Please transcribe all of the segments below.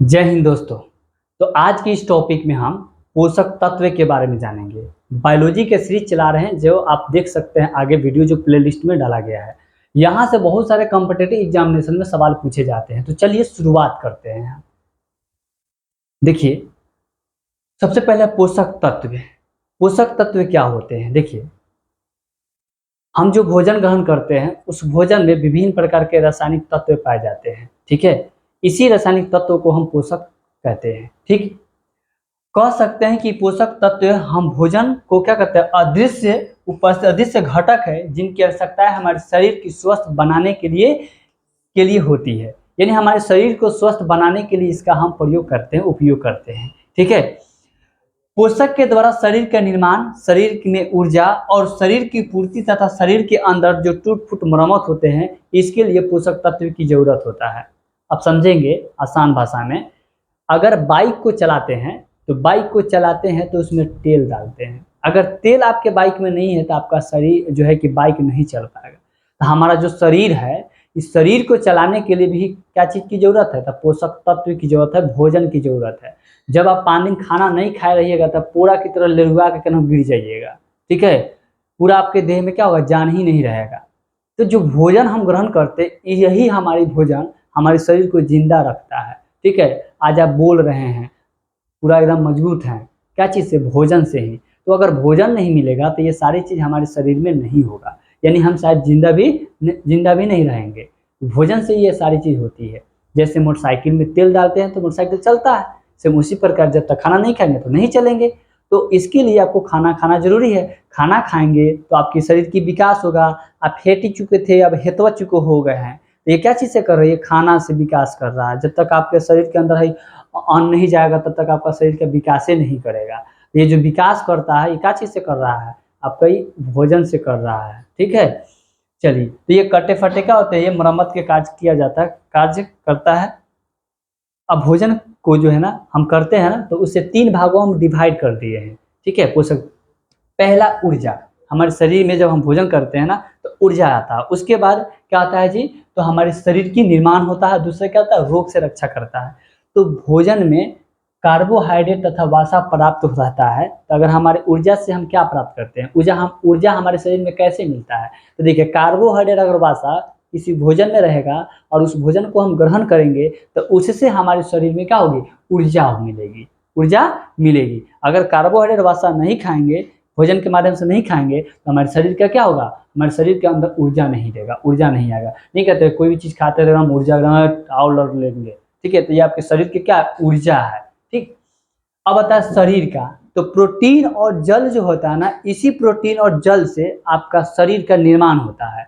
जय हिंद दोस्तों। तो आज की इस टॉपिक में हम पोषक तत्व के बारे में जानेंगे। बायोलॉजी के सीरीज चला रहे हैं जो आप देख सकते हैं आगे वीडियो जो प्लेलिस्ट में डाला गया है। यहाँ से बहुत सारे कॉम्पिटिटिव एग्जामिनेशन में सवाल पूछे जाते हैं। तो चलिए शुरुआत करते हैं। देखिए, सबसे पहले पोषक तत्व। पोषक तत्व क्या होते हैं? देखिए, हम जो भोजन ग्रहण करते हैं उस भोजन में विभिन्न प्रकार के रासायनिक तत्व पाए जाते हैं। ठीक है, इसी रासायनिक तत्वों को हम पोषक कहते हैं। ठीक, कह सकते हैं कि पोषक तत्व हम भोजन को क्या कहते हैं, अदृश्य घटक है जिनकी आवश्यकता हमारे शरीर की स्वस्थ बनाने के लिए होती है। यानी हमारे शरीर को स्वस्थ बनाने के लिए इसका हम प्रयोग करते हैं, उपयोग करते हैं। ठीक है, पोषक के द्वारा शरीर का निर्माण, शरीर में ऊर्जा और शरीर की पूर्ति तथा शरीर के अंदर जो टूट फूट मरम्मत होते हैं, इसके लिए पोषक तत्व की जरूरत होता है। अब समझेंगे आसान भाषा में। अगर बाइक को चलाते हैं तो उसमें तेल डालते हैं। अगर तेल आपके बाइक में नहीं है तो आपका शरीर जो है कि बाइक नहीं चल पाएगा। तो हमारा जो शरीर है, इस शरीर को चलाने के लिए भी क्या चीज़ की जरूरत है? तो पोषक तत्व की जरूरत है, भोजन की जरूरत है। जब आप 5 दिन खाना नहीं खाए रहिएगा तब पूरा की तरह लेरुआ के कहीं गिर जाइएगा। ठीक है, पूरा आपके देह में क्या होगा, जान ही नहीं रहेगा। तो जो भोजन हम ग्रहण करते, यही हमारी भोजन हमारे शरीर को जिंदा रखता है। ठीक है, आज आप बोल रहे हैं, पूरा एकदम मजबूत हैं, क्या चीज़ से? भोजन से ही। तो अगर भोजन नहीं मिलेगा तो ये सारी चीज़ हमारे शरीर में नहीं होगा, यानी हम शायद जिंदा भी नहीं रहेंगे। भोजन से ये सारी चीज़ होती है। जैसे मोटरसाइकिल में तेल डालते हैं तो मोटरसाइकिल चलता है, सेम उसी प्रकार जब तक खाना नहीं खाएंगे तो नहीं चलेंगे। तो इसके लिए आपको खाना खाना जरूरी है। खाना खाएंगे तो आपके शरीर की विकास होगा। आप हेट ही चुके थे, अब हेतवा चुके हो गए हैं। तो ये क्या चीज़ से कर रही है? खाना से विकास कर रहा है। जब तक आपके शरीर के अंदर है अन्न नहीं जाएगा तब तक आपका शरीर का विकास ही नहीं करेगा। ये जो विकास करता है ये क्या चीज़ से कर रहा है? आपका ही भोजन से कर रहा है। ठीक है, चलिए, तो ये कटे फटे क्या होते हैं? ये मरम्मत के कार्य करता है। अब भोजन को जो है ना हम करते हैं ना, तो उससे 3 भागों में डिवाइड कर दिए हैं। ठीक है, पोषक। पहला ऊर्जा, हमारे शरीर में जब हम भोजन करते हैं ना तो ऊर्जा आता है। उसके बाद क्या आता है जी? तो हमारे शरीर की निर्माण होता है। दूसरा क्या होता है? रोग से रक्षा करता है। तो भोजन में कार्बोहाइड्रेट तथा वसा प्राप्त रहता है। तो अगर हमारे ऊर्जा से हम क्या प्राप्त करते हैं? ऊर्जा हमारे शरीर में कैसे मिलता है? तो देखिए, कार्बोहाइड्रेट अगर वसा किसी भोजन में रहेगा और उस भोजन को हम ग्रहण करेंगे तो उससे हमारे शरीर में क्या होगी? ऊर्जा मिलेगी। अगर कार्बोहाइड्रेट वसा नहीं खाएंगे, भोजन के माध्यम से नहीं खाएंगे, तो हमारे शरीर का क्या होगा? हमारे शरीर के अंदर ऊर्जा नहीं रहेगा, ऊर्जा नहीं आएगा। नहीं कहते कोई भी चीज़ खाते रहे हम ऊर्जा और लेंगे। ठीक है, तो ये आपके शरीर की क्या ऊर्जा है। ठीक, अब आता है शरीर का। तो प्रोटीन और जल जो होता है ना, इसी प्रोटीन और जल से आपका शरीर का निर्माण होता है।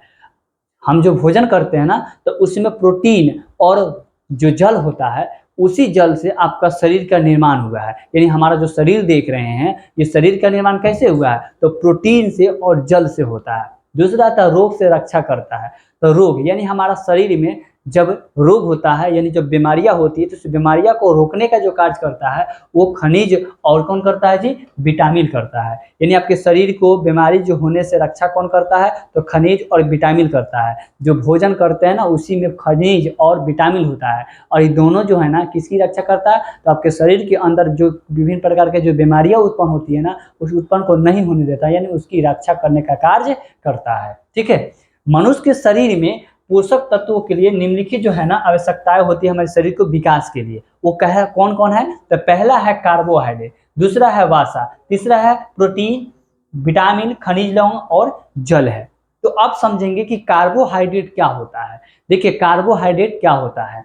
हम जो भोजन करते हैं ना तो उसमें प्रोटीन और जो जल होता है, उसी जल से आपका शरीर का निर्माण हुआ है। यानी हमारा जो शरीर देख रहे हैं, ये शरीर का निर्माण कैसे हुआ है? तो प्रोटीन से और जल से होता है। दूसरा आता है रोग से रक्षा करता है। तो रोग यानी हमारा शरीर में जब रोग होता है, यानी जब बीमारियां होती है, तो उस बीमारियां को रोकने का जो कार्य करता है वो खनिज और कौन करता है जी? विटामिन करता है। यानी आपके शरीर को बीमारी जो होने से रक्षा कौन करता है? तो खनिज और विटामिन करता है। जो भोजन करते हैं ना उसी में खनिज और विटामिन होता है, और ये दोनों जो है ना किसकी रक्षा करता है? तो आपके शरीर के अंदर जो विभिन्न प्रकार के जो बीमारियां उत्पन्न होती है ना, उस उत्पन्न को नहीं होने देता, यानी उसकी रक्षा करने का कार्य करता है। ठीक है, मनुष्य के शरीर में पोषक तत्वों के लिए निम्नलिखित जो है ना आवश्यकताएं होती है हमारे शरीर को विकास के लिए। वो कह कौन कौन है? तो पहला है कार्बोहाइड्रेट, दूसरा है वसा, तीसरा है प्रोटीन, विटामिन, खनिज लवण और जल है। तो अब समझेंगे कि कार्बोहाइड्रेट क्या होता है। देखिए, कार्बोहाइड्रेट क्या होता है?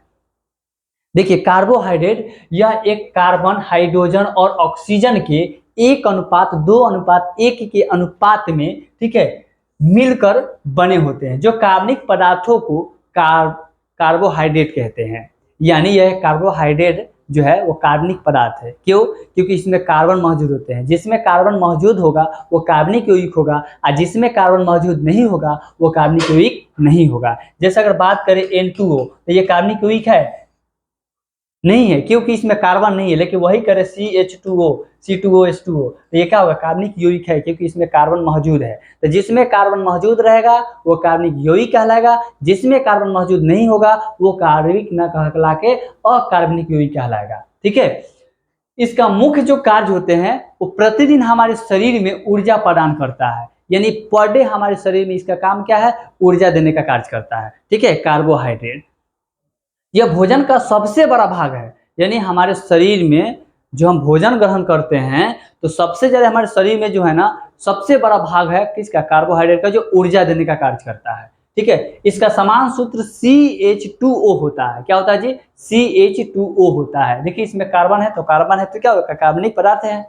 देखिए, कार्बोहाइड्रेट यह एक कार्बन, हाइड्रोजन और ऑक्सीजन के 1:2:1 के अनुपात में, ठीक है, मिलकर बने होते हैं। जो कार्बनिक पदार्थों को कार्बोहाइड्रेट कहते हैं। यानी यह कार्बोहाइड्रेट जो है वो कार्बनिक पदार्थ है। क्यों? क्योंकि इसमें कार्बन मौजूद होते हैं। जिसमें कार्बन मौजूद होगा वो कार्बनिक यौगिक होगा, और जिसमें कार्बन मौजूद नहीं होगा वो कार्बनिक यौगिक नहीं होगा। जैसे अगर बात करें N2O, तो ये कार्बनिक यौगिक है? नहीं है, क्योंकि इसमें कार्बन नहीं है। लेकिन वही करे CH2O C2OH2O, तो ये क्या होगा, कार्बनिक यौगिक है, क्योंकि इसमें कार्बन मौजूद है। तो जिसमें कार्बन मौजूद रहेगा वो कार्बनिक यौगिक कहलाएगा, जिसमें कार्बन मौजूद नहीं होगा वो कार्बनिक न कहला के अकार्बनिक यौगिक कहलाएगा। ठीक है, इसका मुख्य जो कार्य होते हैं वो प्रतिदिन हमारे शरीर में ऊर्जा प्रदान करता है, यानी पर डे हमारे शरीर में इसका काम क्या है, ऊर्जा देने का कार्य करता है। ठीक है, कार्बोहाइड्रेट यह भोजन का सबसे बड़ा भाग है, यानी हमारे शरीर में जो हम भोजन ग्रहण करते हैं तो सबसे ज्यादा हमारे शरीर में जो है ना सबसे बड़ा भाग है किसका, कार्बोहाइड्रेट का, जो ऊर्जा देने का कार्य करता है। ठीक है, इसका समान सूत्र CH2O होता है। क्या होता है जी, CH2O होता है। देखिए इसमें कार्बन है तो कार्बन है तो क्या होगा, कार्बनिक पदार्थ है।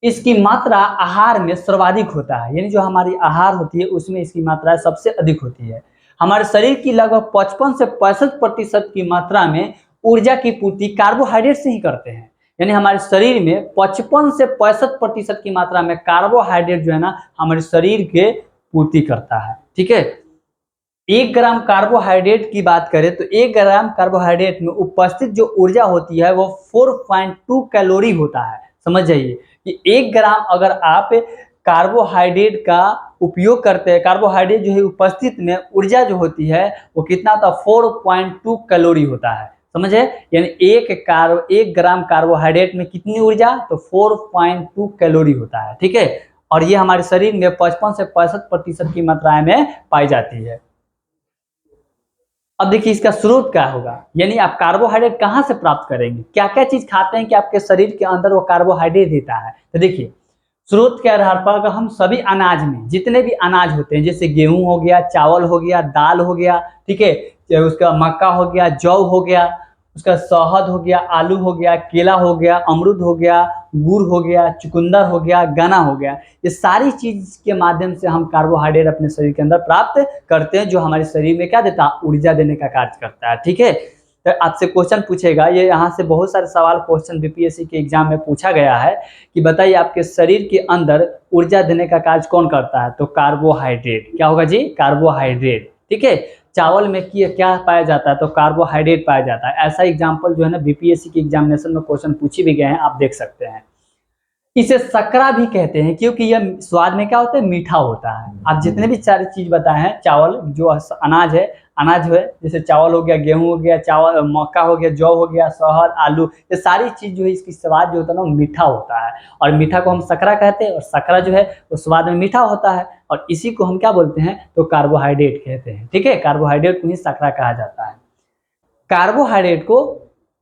इसकी मात्रा आहार में सर्वाधिक होता है, यानी जो हमारी आहार होती है उसमें इसकी मात्रा सबसे अधिक होती है। हमारे शरीर की लगभग 55 से 65% की मात्रा में ऊर्जा की पूर्ति कार्बोहाइड्रेट से ही करते हैं, यानी हमारे शरीर में 55 से 65% की मात्रा में कार्बोहाइड्रेट जो है ना हमारे शरीर के पूर्ति करता है। ठीक है, 1 ग्राम कार्बोहाइड्रेट की बात करें तो 1 ग्राम कार्बोहाइड्रेट में उपस्थित जो ऊर्जा होती है वो 4.2 कैलोरी होता है। समझ जाइए कि 1 ग्राम अगर आप कार्बोहाइड्रेट का उपयोग करते हैं, कार्बोहाइड्रेट जो है उपस्थित में ऊर्जा जो होती है वो कितना होता है, 4.2 कैलोरी होता है। समझे, यानी 1 ग्राम कार्बोहाइड्रेट में कितनी ऊर्जा, तो 4.2 कैलोरी होता है। ठीक है, और ये हमारे शरीर में 55 से 65% की मात्रा में पाई जाती है। अब देखिए इसका स्रोत क्या होगा, यानी आप कार्बोहाइड्रेट कहाँ से प्राप्त करेंगे, क्या क्या चीज खाते हैं कि आपके शरीर के अंदर वो कार्बोहाइड्रेट देता है। तो देखिए स्रोत के आधार पर अगर हम सभी अनाज में जितने भी अनाज होते हैं, जैसे गेहूं हो गया, चावल हो गया, दाल हो गया, ठीक है, उसका मक्का हो गया, जौ हो गया, उसका शहद हो गया, आलू हो गया, केला हो गया, अमरूद हो गया, गुड़ हो गया, चुकंदर हो गया, गन्ना हो गया, ये सारी चीज के माध्यम से हम कार्बोहाइड्रेट अपने शरीर के अंदर प्राप्त करते हैं, जो हमारे शरीर में क्या देता है, ऊर्जा देने का कार्य करता है। ठीक है, तो आपसे क्वेश्चन पूछेगा, ये यहाँ से बहुत सारे सवाल क्वेश्चन बीपीएससी के एग्जाम में पूछा गया है कि बताइए आपके शरीर के अंदर ऊर्जा देने का कार्य कौन करता है, तो कार्बोहाइड्रेट। क्या होगा जी, कार्बोहाइड्रेट। ठीक है, चावल में क्या पाया जाता है, तो कार्बोहाइड्रेट पाया जाता है। ऐसा एग्जाम्पल जो है ना बीपीएससी के एग्जामिनेशन में क्वेश्चन पूछे भी गए हैं, आप देख सकते हैं। इसे सकरा भी कहते हैं क्योंकि यह स्वाद में क्या होता है, मीठा होता है। आप जितने भी सारी चीज बताए हैं, चावल जो अनाज है, अनाज है जैसे चावल हो गया, गेहूं हो गया, चावल मक्का हो गया, जौ हो गया, शहद, आलू, ये सारी चीज जो है इसकी स्वाद जो होता है ना मीठा होता है, और मीठा को हम सकरा कहते हैं, और सकरा जो है वो स्वाद में मीठा होता है, और इसी को हम क्या बोलते हैं, तो कार्बोहाइड्रेट कहते हैं। ठीक है, कार्बोहाइड्रेट को ही सकरा कहा जाता है। कार्बोहाइड्रेट को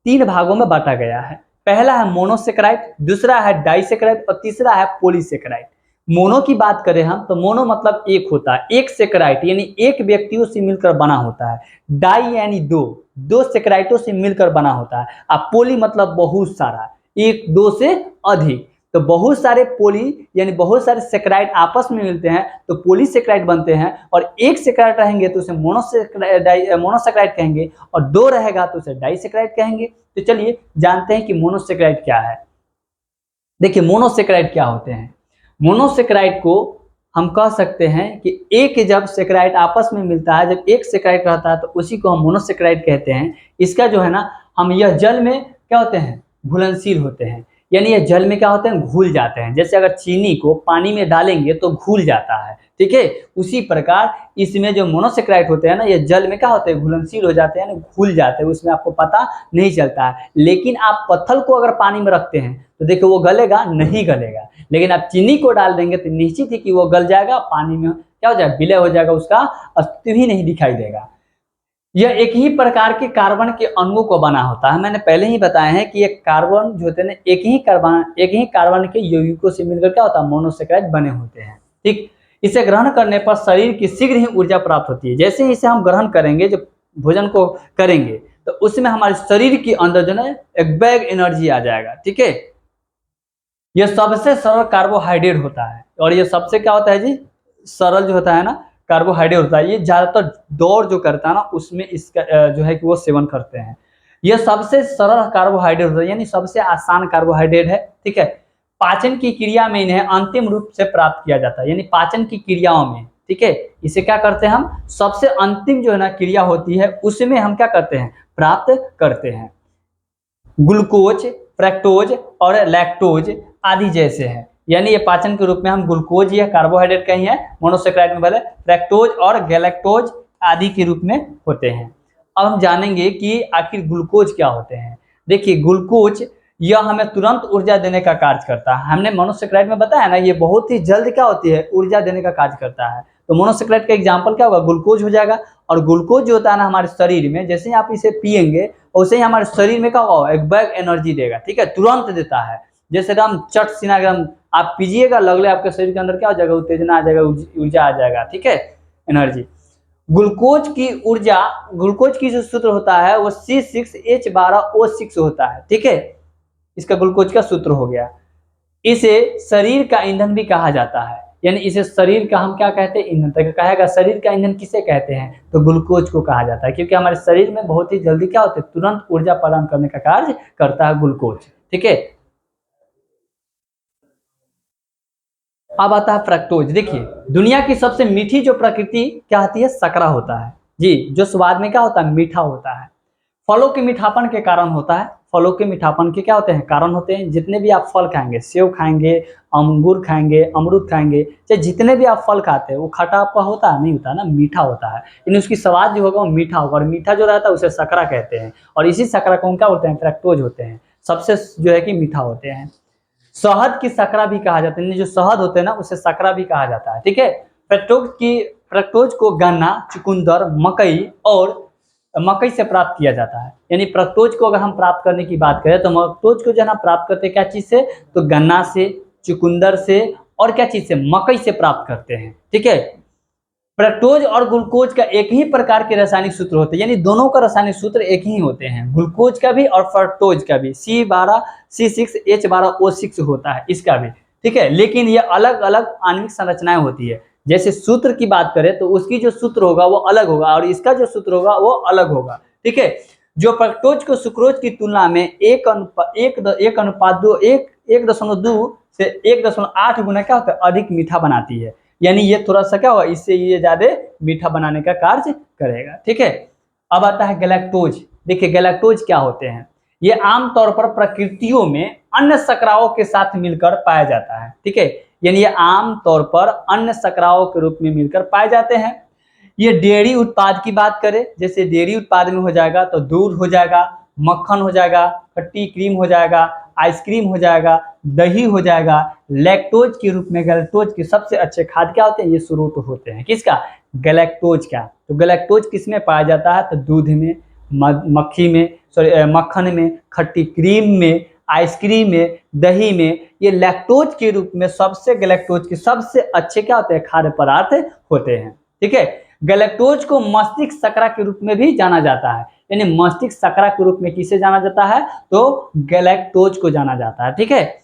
3 भागों में बांटा गया है। पहला है मोनोसेक्राइड, दूसरा है डाइसेक्राइड, और तीसरा है पॉलीसेक्राइड। मोनो की बात करें हम तो मोनो मतलब एक होता है, एक सेक्राइड यानी एक व्यक्तियों से मिलकर बना होता है। डाई यानी दो सेक्राइटों से मिलकर बना होता है। अब पोली मतलब बहुत सारा, एक दो से अधिक, तो बहुत सारे पोली यानी बहुत सारे सेक्राइड आपस में मिलते हैं तो पॉलीसेक्राइड बनते हैं, और एक सेक्राइड रहेंगे तो उसे मोनोसेक्राइड कहेंगे, और 2 रहेगा तो उसे डाइसेक्राइड कहेंगे। तो चलिए जानते हैं कि मोनोसेक्राइड क्या है। देखिए मोनोसेक्राइड क्या होते हैं। मोनोसेक्राइड को हम कह सकते हैं कि एक जब सेक्राइड आपस में मिलता है, जब एक सेक्राइड रहता है तो उसी को हम मोनोसेक्राइड कहते हैं। इसका जो है ना हम यह जल में क्या होते हैं, घुलनशील होते हैं, यानी ये जल में क्या होते हैं, घुल जाते हैं। जैसे अगर चीनी को पानी में डालेंगे तो घुल जाता है, ठीक है, उसी प्रकार इसमें जो मोनोसेक्राइड होते हैं ना, ये जल में क्या होते हैं, घुलनशील हो जाते हैं, घुल जाते हैं, उसमें आपको पता नहीं चलता है। लेकिन आप पत्थर को अगर पानी में रखते हैं तो देखिए वो गलेगा नहीं, गलेगा, लेकिन आप चीनी को डाल देंगे तो निश्चित ही कि वो गल जाएगा, पानी में क्या हो जाएगा, विलय हो जाएगा, उसका अस्तित्व ही नहीं दिखाई देगा। यह एक ही प्रकार के कार्बन के अणुओं को बना होता है। मैंने पहले ही बताया है कि ये कार्बन जो होते हैं एक ही कार्बन के यौगिकों से मिलकर क्या होता है, मोनोसेक्राइड बने होते हैं। ठीक, इसे ग्रहण करने पर शरीर की शीघ्र ही ऊर्जा प्राप्त होती है। जैसे ही इसे हम ग्रहण करेंगे, जब भोजन को करेंगे तो उसमें हमारे शरीर के अंदर जो है एक बैग एनर्जी आ जाएगा। ठीक है, यह सबसे सरल कार्बोहाइड्रेट होता है, और ये सबसे क्या होता है जी, सरल जो होता है ना कार्बोहाइड्रेट होता है। ये ज्यादातर दौड़ जो करता है ना उसमें इसका जो है कि वो सेवन करते हैं। यह सबसे सरल कार्बोहाइड्रेट होता है, यानी सबसे आसान कार्बोहाइड्रेट है। ठीक है, पाचन की क्रिया में इन्हें अंतिम रूप से प्राप्त किया जाता है, यानी पाचन की क्रियाओं में, ठीक है, इसे क्या करते हैं हम, सबसे अंतिम जो है ना क्रिया होती है उसमें हम क्या करते हैं, प्राप्त करते हैं। ग्लूकोज, फ्रक्टोज और लैक्टोज आदि जैसे हैं। यानी ये पाचन के रूप में हम ग्लूकोज या कार्बोहाइड्रेट कहीं है मोनोसेक्राइड में भले फ्रक्टोज और गैलेक्टोज आदि के रूप में होते हैं। अब हम जानेंगे कि आखिर ग्लूकोज क्या होते हैं। देखिए ग्लूकोज यह हमें तुरंत ऊर्जा देने का कार्य करता है। हमने मोनोसेक्राइड में बताया ना, ये बहुत ही जल्द क्या होती है, ऊर्जा देने का कार्य करता है। तो मोनोसेक्राइड का एग्जाम्पल क्या होगा, ग्लूकोज हो जाएगा। और ग्लूकोज जो होता है ना हमारे शरीर में, जैसे ही आप इसे पियेंगे वैसे ही हमारे शरीर में क्या होगा, एक बैग एनर्जी देगा, ठीक है, तुरंत देता है। जैसे एकदम चट सीना एकदम आप पीजिएगा, लगले आपके शरीर के अंदर क्या हो जाएगा, उत्तेजना आ जाएगा, ऊर्जा आ जाएगा, ठीक है, एनर्जी। ग्लूकोज की ऊर्जा, ग्लूकोज की जो सूत्र होता है वो C6H12O6 होता है, ठीक है, इसका ग्लूकोज का सूत्र हो गया। इसे शरीर का ईंधन भी कहा जाता है, यानी इसे शरीर का हम क्या कहते हैं, ईंधन। तक कहेगा शरीर का ईंधन किसे कहते हैं, तो ग्लूकोज को कहा जाता है, क्योंकि हमारे शरीर में बहुत ही जल्दी क्या होता है, तुरंत ऊर्जा प्रदान करने का कार्य करता है ग्लूकोज, ठीक है। अब आता है फ्रक्टोज। देखिए दुनिया की सबसे मीठी जो प्रकृति क्या होती है, सकरा होता है जी, जो स्वाद में क्या होता है, मीठा होता है। फलों के मीठापन के कारण होता है, फलों के मीठापन के क्या होते हैं, कारण होते हैं। जितने भी आप फल खाएंगे, सेव खाएंगे, अंगूर खाएंगे, अमरूद खाएंगे, चाहे जितने भी आप फल खाते हैं, वो खट्टा आपका होता है, नहीं होता ना, मीठा होता है। यानी उसकी स्वाद जो होगा वो मीठा होगा, और मीठा जो रहता है उसे सकरा कहते हैं। और इसी सकरा को क्या होते हैं, फ्रक्टोज होते हैं, सबसे जो है कि मीठा होते हैं। शहद की सकरा भी कहा जाता है, जो शहद होते हैं ना उसे सकरा भी कहा जाता है, ठीक है। फ्रक्टोज को गन्ना, चुकंदर, मकई से प्राप्त किया जाता है। यानी फ्रक्टोज को अगर हम प्राप्त करने की बात करें तो फ्रक्टोज को जो है प्राप्त करते हैं क्या चीज से, तो गन्ना से, चुकंदर से और क्या चीज से, मकई से प्राप्त करते हैं, ठीक है। फ्रक्टोज और ग्लूकोज का एक ही प्रकार के रासायनिक सूत्र होते हैं, यानी दोनों का रासायनिक सूत्र एक ही होते हैं, ग्लूकोज का भी और फ्रक्टोज का भी। C6H12O6 होता है इसका भी, ठीक है। लेकिन ये अलग अलग आणविक संरचनाएं होती है। जैसे सूत्र की बात करें तो उसकी जो सूत्र होगा वो अलग होगा, और इसका जो सूत्र होगा वो अलग होगा, ठीक है। जो फ्रक्टोज को सुक्रोज की तुलना में 1.2 से 1.8 गुना क्या होता है, अधिक मीठा बनाती है। यानी ये थोड़ा सा क्या होगा, इससे ये ज्यादा मीठा बनाने का कार्य करेगा, ठीक है। अब आता है गैलेक्टोज। देखिए गैलेक्टोज क्या होते हैं, ये आमतौर पर प्रकृतियों में अन्य सकराओं के साथ मिलकर पाया जाता है, ठीक है। यानी ये आमतौर पर अन्य सकराओं के रूप में मिलकर पाए जाते हैं। ये डेयरी उत्पाद की बात करें, जैसे डेयरी उत्पाद में हो जाएगा तो दूध हो जाएगा, मक्खन हो जाएगा, खट्टी क्रीम हो जाएगा, आइसक्रीम हो जाएगा, दही हो जाएगा। लैक्टोज के रूप में गैलेक्टोज के सबसे अच्छे खाद्य क्या होते हैं, ये स्रोत होते हैं, किसका, गैलेक्टोज का। तो गैलेक्टोज किसमें पाया जाता है, तो दूध में, मक्खी में, मक्खन में, खट्टी क्रीम में, आइसक्रीम में, दही में। ये लैक्टोज के रूप में सबसे गैलेक्टोज के सबसे अच्छे क्या होते हैं, खाद्य पदार्थ होते हैं, ठीक है। गैलेक्टोज को मस्तिष्क सकरा के रूप में भी जाना जाता है, यानी मस्तिष्क सकरा के रूप में किसे जाना जाता है, तो गैलेक्टोज को जाना जाता है, ठीक है।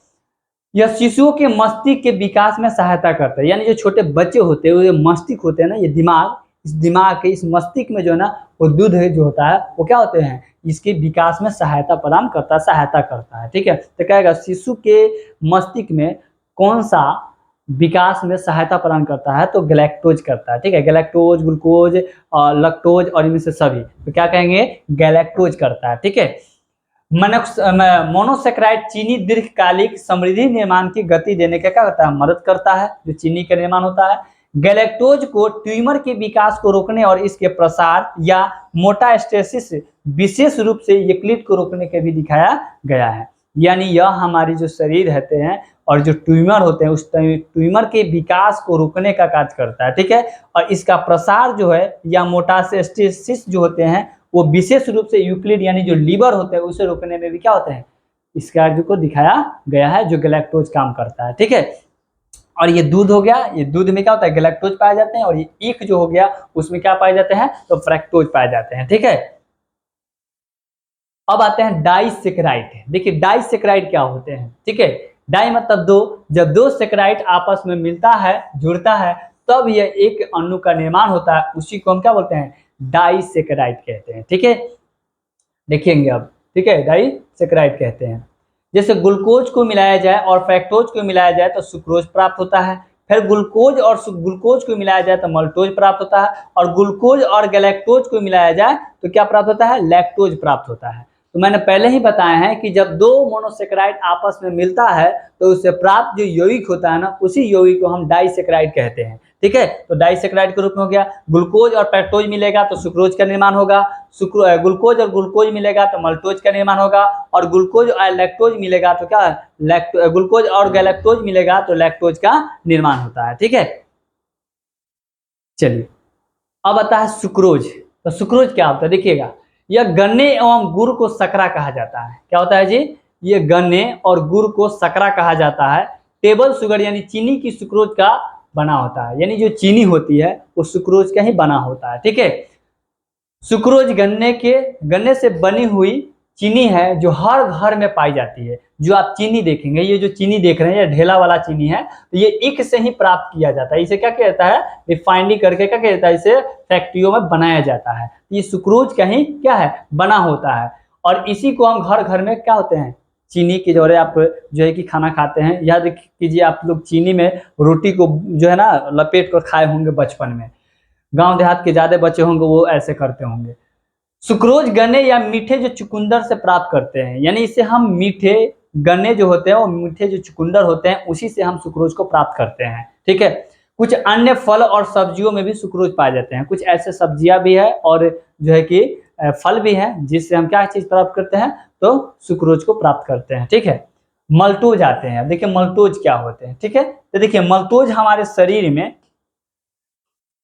यह शिशुओं के मस्तिष्क के विकास में सहायता करता है। यानी जो छोटे बच्चे होते हैं, ये मस्तिष्क होते हैं ना, ये दिमाग, इस दिमाग के इस मस्तिष्क में जो है ना, वो दूध जो होता है वो क्या होते हैं, इसके विकास में सहायता प्रदान करता है, सहायता करता है, ठीक है। तो कहेगा शिशु के मस्तिष्क में कौन सा विकास में सहायता प्रदान करता है, तो गैलेक्टोज करता है, ठीक है। गैलेक्टोज, ग्लूकोज, लैक्टोज और इनमें से सभी तो क्या कहेंगे, गैलेक्टोज करता है, ठीक है। मोनोसेक्राइड चीनी दीर्घकालिक समृद्धि निर्माण की गति देने का क्या करता है, मदद करता है, जो चीनी का निर्माण होता है। गैलेक्टोज को ट्यूमर के विकास को रोकने और इसके प्रसार या मोटास्टेसिस विशेष रूप से यकृत को रोकने के भी दिखाया गया है। यानी यह हमारी जो शरीर रहते हैं और जो ट्यूमर होते हैं, उस ट्यूमर के विकास को रोकने का कार्य करता है, ठीक है। और इसका प्रसार जो है या मोटास्टेसिस जो होते हैं, वो विशेष रूप से यूक्लिड यानी जो लीवर होते हैं उसे रोकने में भी क्या होते हैं, इस कार्य को दिखाया गया है, जो गैलेक्टोज काम करता है, ठीक है। और ये दूध हो गया, ये दूध में क्या होता है, गैलेक्टोज पाए जाते हैं। और ये ईख जो हो गया उसमें क्या पाए जाते हैं, तो फ्रक्टोज पाए जाते हैं, ठीक है। अब आते हैं डाइसेकेराइड। देखिए डाइसेकेराइड क्या होते हैं, ठीक है। डाई मतलब दो, जब दो सेकेराइड आपस में मिलता है, जुड़ता है, तब यह एक अणु का निर्माण होता है, उसी को हम क्या बोलते हैं, डाइसेकेराइड कहते हैं, ठीक है। देखेंगे अब, ठीक है, डाइसेकेराइड कहते हैं। जैसे ग्लूकोज को मिलाया जाए और फ्रक्टोज को मिलाया जाए तो सुक्रोज प्राप्त होता है, फिर ग्लूकोज और ग्लूकोज को मिलाया जाए तो मल्टोज प्राप्त होता है, और ग्लूकोज और गैलेक्टोज को मिलाया जाए तो क्या प्राप्त होता है, लैक्टोज प्राप्त होता है। तो मैंने पहले ही बताया है कि जब दो मोनोसेक्राइड आपस में मिलता है तो उससे प्राप्त जो यौगिक होता है ना, उसी यौगिक को हम डाइसेक्राइड कहते हैं। ठीक है, तो डाइसेक्राइड के रूप में हो गया। ग्लूकोज और पेक्टोज मिलेगा तो सुक्रोज का निर्माण होगा, ग्लूकोज और ग्लूकोज मिलेगा तो मल्टोज का निर्माण होगा, और ग्लूकोज और लैक्टोज मिलेगा तो क्या ग्लूकोज और गैलेक्टोज मिलेगा तो लैक्टोज का निर्माण होता है। ठीक है, चलिए अब आता है सुक्रोज। तो सुक्रोज क्या होता है, देखिएगा, यह गन्ने एवं गुड़ को सकरा कहा जाता है। क्या होता है जी, ये गन्ने और गुड़ को सकरा कहा जाता है। टेबल शुगर यानी चीनी की सुक्रोज का बना होता है, यानी जो चीनी होती है वो सुक्रोज का ही बना होता है। ठीक है, सुक्रोज गन्ने से बनी हुई चीनी है जो हर घर में पाई जाती है। जो आप चीनी देखेंगे, ये जो चीनी देख रहे हैं ये ढेला वाला चीनी है, तो ये ईख से ही प्राप्त किया जाता है। इसे क्या कहता है, रिफाइंडिंग करके क्या कहता है, इसे फैक्ट्रियों में बनाया जाता है। ये सुक्रोज का ही क्या है, बना होता है। और इसी को हम घर घर में क्या होते हैं, चीनी के जौरे आप जो है कि खाना खाते हैं। याद कीजिए आप लोग चीनी में रोटी को जो है ना लपेट कर खाए होंगे बचपन में, गांव देहात के ज्यादा बच्चे होंगे वो ऐसे करते होंगे। सुक्रोज गन्ने या मीठे जो चुकंदर से प्राप्त करते हैं, यानी इसे हम मीठे गन्ने जो होते हैं वो मीठे जो चुकंदर होते हैं उसी से हम सुक्रोज को प्राप्त करते हैं। ठीक है, कुछ अन्य फल और सब्जियों में भी सुक्रोज पाए जाते हैं। कुछ ऐसे सब्जियां भी है और जो है कि फल भी है जिससे हम क्या चीज प्राप्त करते हैं, तो सुक्रोज को प्राप्त करते हैं। ठीक है, मल्टोज आते हैं। देखिए मल्टोज क्या होते हैं। ठीक है, तो देखिए मल्टोज हमारे शरीर में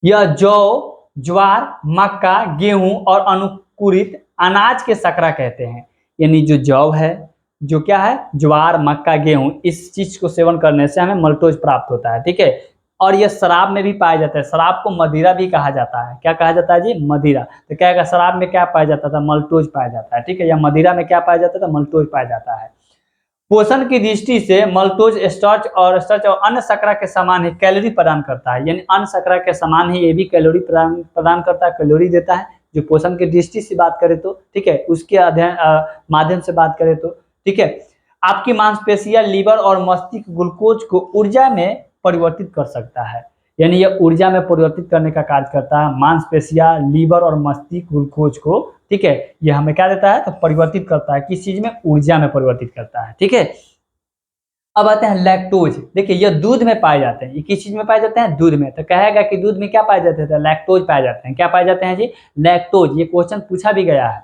यह जौ, ज्वार, मक्का, गेहूं और अनुकूलित अनाज के सकरा कहते हैं। यानी जो जौ है, जो क्या है, ज्वार, मक्का, गेहूं, इस चीज को सेवन करने से हमें मल्टोज प्राप्त होता है। ठीक है, और यह शराब में भी पाया जाता है। शराब को मदिरा भी कहा जाता है। क्या कहा जाता है जी, मदिरा। तो क्या है, शराब में क्या पाया जाता था, मल्टोज पाया जाता है। ठीक है, या मदिरा में क्या पाया जाता था, मल्टोज पाया जाता है। पोषण की दृष्टि से मल्टोज स्टार्च और अन्य शर्करा के समान ही कैलोरी प्रदान करता है। यानी अन्य शर्करा के समान ही ये भी कैलोरी प्रदान करता है, कैलोरी देता है। जो पोषण की दृष्टि से बात करें तो ठीक है, उसके अध्ययन माध्यम से बात करें तो ठीक है, आपकी मांसपेशियां, लीवर और मस्तिष्क ग्लूकोज को ऊर्जा में परिवर्तित कर सकता है। यानी यह ऊर्जा में परिवर्तित करने का कार्य करता है। मांसपेशियां, लीवर और मस्तिष्क ग्लूकोज को, ठीक है, ये हमें क्या देता है, तो परिवर्तित करता है। किस चीज में, ऊर्जा में परिवर्तित करता है। ठीक है, अब आते हैं लैक्टोज। देखिए ये दूध में पाए जाते हैं। ये किस चीज में पाए जाते हैं, दूध में। तो कहेगा कि दूध में क्या पाए जाते हैं, तो लैक्टोज पाए जाते हैं। क्या पाए जाते हैं जी, लैक्टोज। ये क्वेश्चन पूछा भी गया है।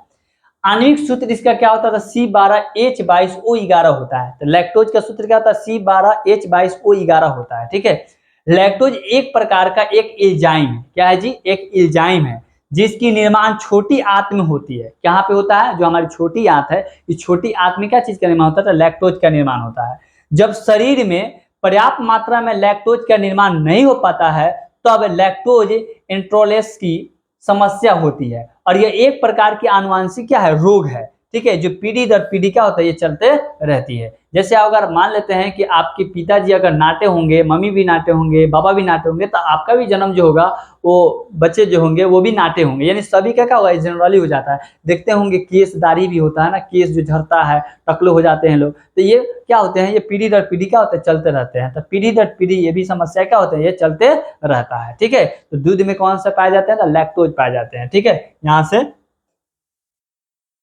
आणविक सूत्र इसका क्या होता था, C12H22O11 होता है। तो लैक्टोज का सूत्र क्या होता है, C12H22O11 होता है। ठीक है, लैक्टोज एक प्रकार का एक एंजाइम है। क्या है जी, एक एंजाइम है जिसकी निर्माण छोटी आंत में होती है। कहाँ पे होता है, जो हमारी छोटी आंत है, इस छोटी आंत में क्या चीज का निर्माण होता है, तो लैक्टोज का निर्माण होता है। जब शरीर में पर्याप्त मात्रा में लैक्टोज का निर्माण नहीं हो पाता है तब लैक्टोज इंट्रोलेस की समस्या होती है। और यह एक प्रकार की आनुवांशिक क्या है, रोग है। ठीक है, जो पीढ़ी दर पीढ़ी क्या होता है, ये चलते रहती है। जैसे अगर मान लेते हैं कि आपके पिताजी अगर नाटे होंगे, मम्मी भी नाटे होंगे, बाबा भी नाटे होंगे, तो आपका भी जन्म जो होगा, वो बच्चे जो होंगे वो भी नाटे होंगे। यानी सभी का क्या होगा, जनरली हो जाता है। देखते होंगे केस दाढ़ी भी होता है ना, केस जो झड़ता है, टकले हो जाते हैं लोग, तो ये क्या होते हैं, ये पीढ़ी दर पीढ़ी क्या होते हैं, चलते रहते हैं। तो पीढ़ी दर पीढ़ी ये भी समस्या क्या होते हैं, ये चलते रहता है। ठीक है, तो दूध में कौन सा पाए जाते हैं, तो लैक्टोज पाए जाते हैं। ठीक है, यहाँ से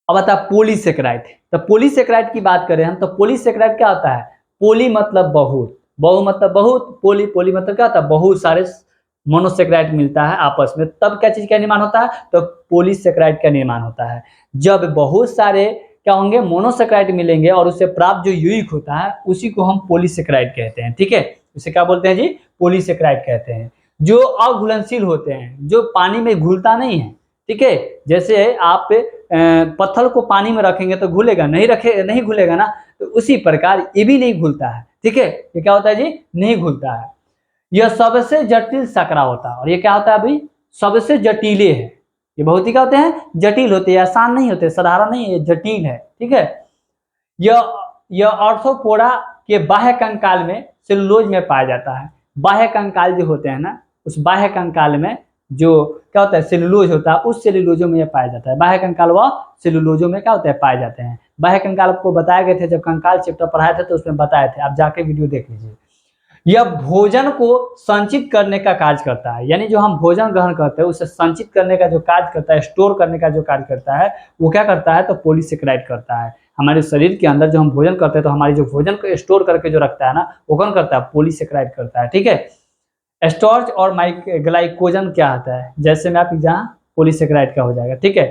अब आता है पॉलीसेकेराइड। तो पॉलीसेकेराइड की बात करें हम, तो पॉलीसेकेराइड क्या होता है, पोली मतलब बहुत, बहु मतलब बहुत, पोली पोली मतलब क्या होता है, बहुत सारे मोनोसेकेराइड मिलता है आपस में, तब क्या चीज का निर्माण होता है, तो पॉलीसेकेराइड का निर्माण होता है। जब बहुत सारे क्या होंगे, मोनोसेकेराइड मिलेंगे और उससे प्राप्त जो यौगिक होता है उसी को हम पॉलीसेकेराइड कहते हैं। ठीक है, उसे क्या बोलते हैं जी, पॉलीसेकेराइड कहते हैं। जो अघुलनशील होते हैं, जो पानी में घुलता नहीं है। ठीक है, जैसे आप पत्थर को पानी में रखेंगे तो घुलेगा, नहीं घुलेगा ना, तो उसी प्रकार ये भी नहीं घुलता है। ठीक है, ये क्या होता है जी, नहीं घुलता है। यह सबसे जटिल सकरा होता है। और ये क्या होता है अभी, सबसे जटिले है। ये बहुत ही क्या होते हैं, जटिल होते हैं, आसान नहीं होते, साधारण नहीं है, जटिल है। ठीक है, यह आर्थ्रोपोडा के बाह्य कंकाल में सेलुलोज में पाया जाता है। बाह्य कंकाल जो होते हैं ना, उस बाह्य कंकाल में जो क्या होता है, सेलुलोज होता है, उस सेलुलोजों में यह पाया जाता है। बाह्य कंकाल व सेलुलोजों में क्या होता है, पाए जाते हैं। बाह्य कंकाल को बताए गए थे, जब कंकाल चैप्टर पढ़ाए थे तो उसमें बताए थे, आप जाके वीडियो देख लीजिए। यह भोजन को संचित करने का कार्य करता है, यानी जो हम भोजन ग्रहण करते हैं उसे संचित करने का जो कार्य करता है, स्टोर करने का जो कार्य करता है, वो क्या करता है, तो पॉलीसेकेराइड करता है। हमारे शरीर के अंदर जो हम भोजन करते हैं तो हमारी जो भोजन को स्टोर करके जो रखता है ना, वो कौन करता है, पॉलीसेकेराइड करता है। ठीक है। स्टार्च और ग्लाइकोजन क्या होता है, जैसे मैं आप यहाँ पॉलीसेकेराइड का हो जाएगा। ठीक है,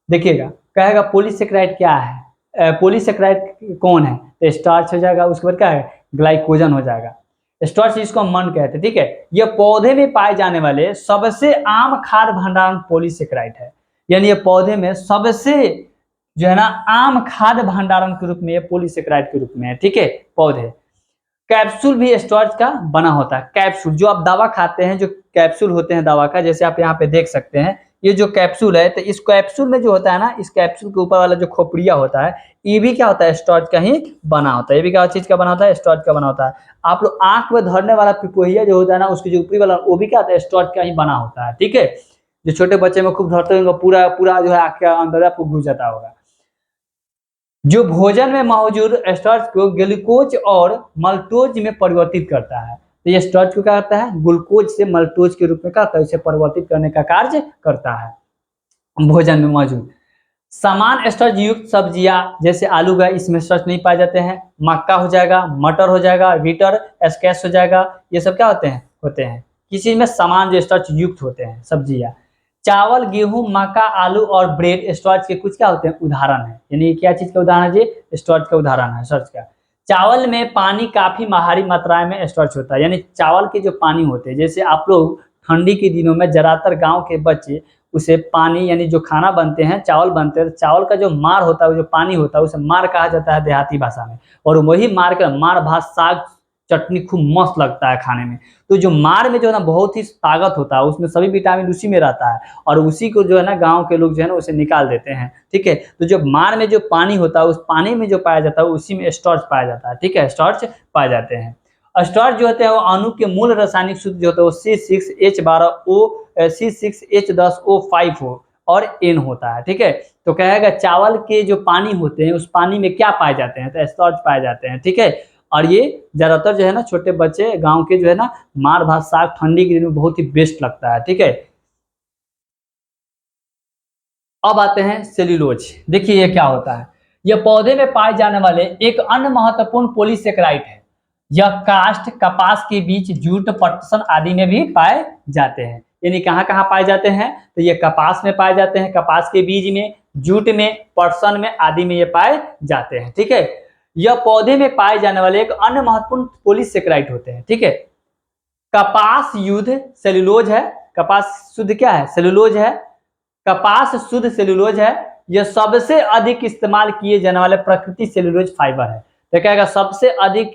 देखिएगा कहेगा पॉलीसेकेराइड क्या है, पॉलीसेकेराइड कौन है, तो स्टार्च हो जाएगा, उसके बाद क्या है, ग्लाइकोजन हो जाएगा। स्टार्च जिसको हम मन कहते हैं। ठीक है, यह पौधे में पाए जाने वाले सबसे आम खाद्य भंडारण पॉलीसेकेराइड है, यानी ये पौधे में सबसे जो है ना आम खाद्य भंडारण के रूप में, ये पॉलीसेकेराइड के रूप में है। ठीक है, पौधे। कैप्सूल भी स्टार्च का बना होता है। कैप्सूल जो आप दवा खाते हैं, जो कैप्सूल होते हैं दवा का, जैसे आप यहाँ पे देख सकते हैं, ये जो कैप्सूल है, तो इस कैप्सूल में जो होता है ना, इस कैप्सूल के ऊपर वाला जो खोपड़िया होता है, ये भी क्या होता है, स्टार्च का ही बना होता है। ये भी क्या चीज का बना होता है, स्टार्च का बना होता है। आप लोग आंख में धरने वाला पिपोहिया जो होता है ना, उसके जो ऊपरी वाला, वो भी क्या होता है, स्टार्च का ही बना होता है। ठीक है, जो छोटे बच्चे में खूब धरते होंगे, पूरा पूरा जो है आंख के अंदर आपको घुस जाता होगा। जो भोजन में मौजूद स्टार्च को ग्लूकोज और मल्टोज में परिवर्तित करता है। तो ये स्टार्च को क्या करता है, ग्लूकोज से मल्टोज के रूप में क्या करता है, इसे परिवर्तित करने का कार्य करता है भोजन में मौजूद। समान स्टार्च युक्त सब्जियां जैसे आलू का, इसमें स्टार्च नहीं पाए जाते हैं। मक्का हो जाएगा, मटर हो जाएगा, बीटर, स्क्वैश हो जाएगा, ये सब क्या होते हैं किसी में समान जो स्टार्च युक्त होते हैं सब्जियां। चावल, गेहूं, मक्का, आलू और ब्रेड स्टार्च के कुछ क्या होते हैं, उदाहरण है। यानी क्या चीज का उदाहरण है जी, स्टार्च का उदाहरण है, स्टार्च का। चावल में पानी काफी भारी मात्रा में स्टार्च होता है, यानी चावल के जो पानी होते हैं, जैसे आप लोग ठंडी के दिनों में ज्यादातर गांव के बच्चे उसे पानी, यानी जो खाना बनते हैं, चावल बनते हैं, चावल का जो मार होता है, जो पानी होता है, उसे मार कहा जाता है देहाती भाषा में। और वही मार का मार भात, साग, चटनी खूब मस्त लगता है खाने में। तो जो मार में जो है ना बहुत ही ताकत होता है, उसमें सभी विटामिन उसी में रहता है, और उसी को जो है ना गांव के लोग जो है ना उसे निकाल देते हैं। ठीक है, तो जो मार में जो पानी होता है, उस पानी में जो पाया जाता है, उसी में स्टार्च पाया जाता है। ठीक है, स्टार्च पाए जाते हैं। स्टार्च जो होते हैं वो अणु के मूल रासायनिक सूत्र जो होता है वो C6H12O, C6H10O5 और N होता है। ठीक है, तो कहेगा चावल के जो पानी होते हैं, उस पानी में क्या पाए जाते हैं, तो स्टार्च पाए जाते हैं। ठीक है, और ये ज्यादातर जो है ना छोटे बच्चे गांव के जो है ना मार भात साग ठंडी के दिन में बहुत ही बेस्ट लगता है। ठीक है, अब आते हैं सेल्यूलोज। देखिए ये क्या होता है, यह पौधे में पाए जाने वाले एक अन्य महत्वपूर्ण पॉलीसेकेराइड है। यह काष्ठ, कपास के बीच, जूट, पटसन आदि में भी पाए जाते हैं। यानी कहाँ कहाँ पाए जाते हैं, तो ये कपास में पाए जाते हैं, कपास के बीज में, जूट में, पटसन में आदि में ये पाए जाते हैं। ठीक है, यह पौधे में पाए जाने वाले एक अन्य महत्वपूर्ण पॉलीसेकेराइड होते हैं। ठीक है, कपास शुद्ध सेल्यूलोज है, कपास शुद्ध क्या है, सेल्यूलोज है। कपास शुद्ध सेल्यूलोज है। यह सबसे अधिक इस्तेमाल किए जाने वाले प्राकृतिक सेल्यूलोज फाइबर है। तो क्या है, सबसे अधिक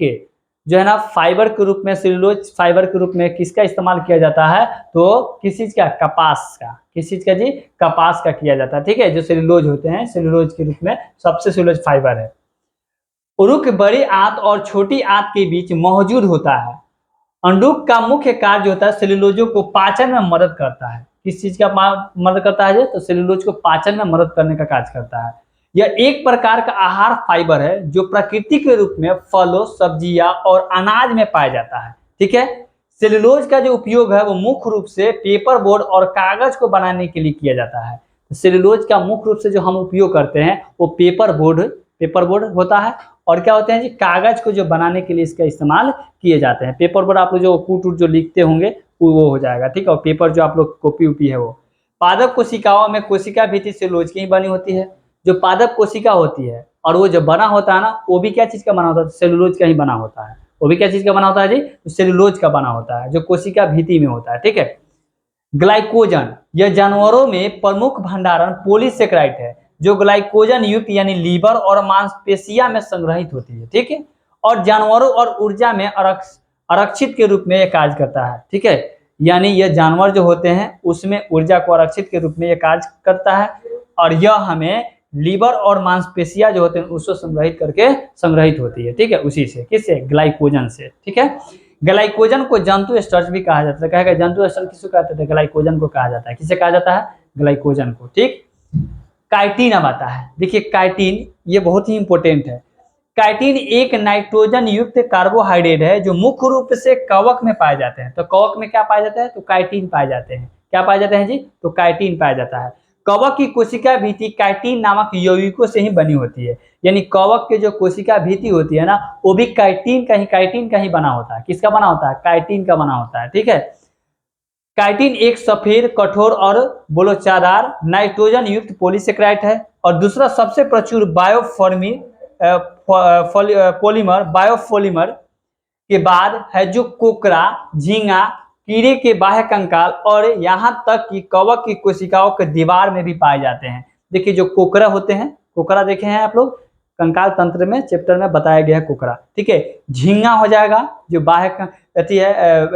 जो है ना फाइबर के रूप में, सेल्यूलोज फाइबर के रूप में किसका इस्तेमाल किया जाता है, तो किस चीज का, कपास का। किस चीज का जी, कपास का किया जाता है। ठीक है, जो सेल्यूलोज होते हैं, सेल्यूलोज के रूप में सबसे सेल्यूलोज फाइबर है। उरुक बड़ी आंत और छोटी आंत के बीच मौजूद होता है। अंडुक का मुख्य कार्य होता है सेल्यूलोजों को पाचन में मदद करता है। किस चीज का मदद करता है, तो सेल्यूलोज को पाचन में मदद करने का कार्य करता है। यह एक प्रकार का आहार फाइबर है जो प्रकृति के रूप में फलों, सब्जियां और अनाज में पाया जाता है। ठीक है, सेल्यूलोज का जो उपयोग है वो मुख्य रूप से पेपर बोर्ड और कागज को बनाने के लिए किया जाता है। सेल्यूलोज का मुख्य रूप से जो हम उपयोग करते हैं वो पेपर बोर्ड होता है, और क्या होते हैं जी, कागज को जो बनाने के लिए इसका इस्तेमाल किए जाते हैं। पेपर बोर्ड आप लोग जो कूट जो लिखते होंगे वो हो जाएगा। ठीक है, और पेपर जो आप लोग कॉपी उपी है वो। पादप कोशिकाओं में कोशिका भित्ति सेल्यूलोज की ही बनी होती है। जो पादप कोशिका होती है और वो जो बना होता है ना, वो भी क्या चीज का बना होता है, सेल्यूलोज का ही बना होता है। वो भी क्या चीज का बना होता है जी, तो सेल्यूलोज का बना होता है, जो कोशिका भित्ति में होता है। ठीक है, ग्लाइकोजन, यह जानवरों में प्रमुख भंडारण पॉलीसेकेराइड है जो ग्लाइकोजन युक्त यानी लीवर और मांसपेशिया में संग्रहित होती है। ठीक है, और जानवरों और ऊर्जा में आरक्षित के रूप में यह कार्य करता है। ठीक है, यानी यह जानवर जो होते हैं उसमें ऊर्जा को आरक्षित के रूप में यह कार्य करता है, और यह हमें लीवर और मांसपेशिया जो होते हैं उसको संग्रहित होती है। ठीक है, उसी से, किससे, ग्लाइकोजन से। ठीक है, ग्लाइकोजन को जंतु स्टार्च भी कहा जाता है। कहेगा जंतु स्टार्च किसको कहते हैं, ग्लाइकोजन को कहा जाता है। किसे कहा जाता है, ग्लाइकोजन को। ठीक, काइटिन अब आता है। देखिए काइटिन ये बहुत ही इंपॉर्टेंट है। काइटिन एक नाइट्रोजन युक्त कार्बोहाइड्रेट है जो मुख्य रूप से कवक में पाए जाते हैं। तो कवक में क्या पाया जाता है? तो काइटिन पाए जाते हैं। क्या पाए जाते हैं जी? तो काइटिन पाया जाता है। कवक की कोशिका भित्ति काइटिन नामक यौगिकों से ही बनी होती है। यानी कवक के जो कोशिका भित्ति होती है ना, वो भी काइटिन का ही बना होता है। किसका बना होता है? काइटिन का बना होता है। ठीक है। काइटिन एक सफेद, कठोर और बोलोचादार नाइट्रोजन युक्त पॉलीसेकेराइड है। और दूसरा सबसे प्रचुर बायोपॉलीमर के बाद है जो कोकरा, झींगा, कीड़े के बाह्य कंकाल और यहाँ तक कि कवक की कोशिकाओं के दीवार में भी पाए जाते हैं। देखिए जो कोकरा होते हैं, कोकरा देखे हैं आप लोग, कंकाल तंत्र में चैप्टर में बताया गया है कोकरा। ठीक है। झींगा हो जाएगा जो बाह्य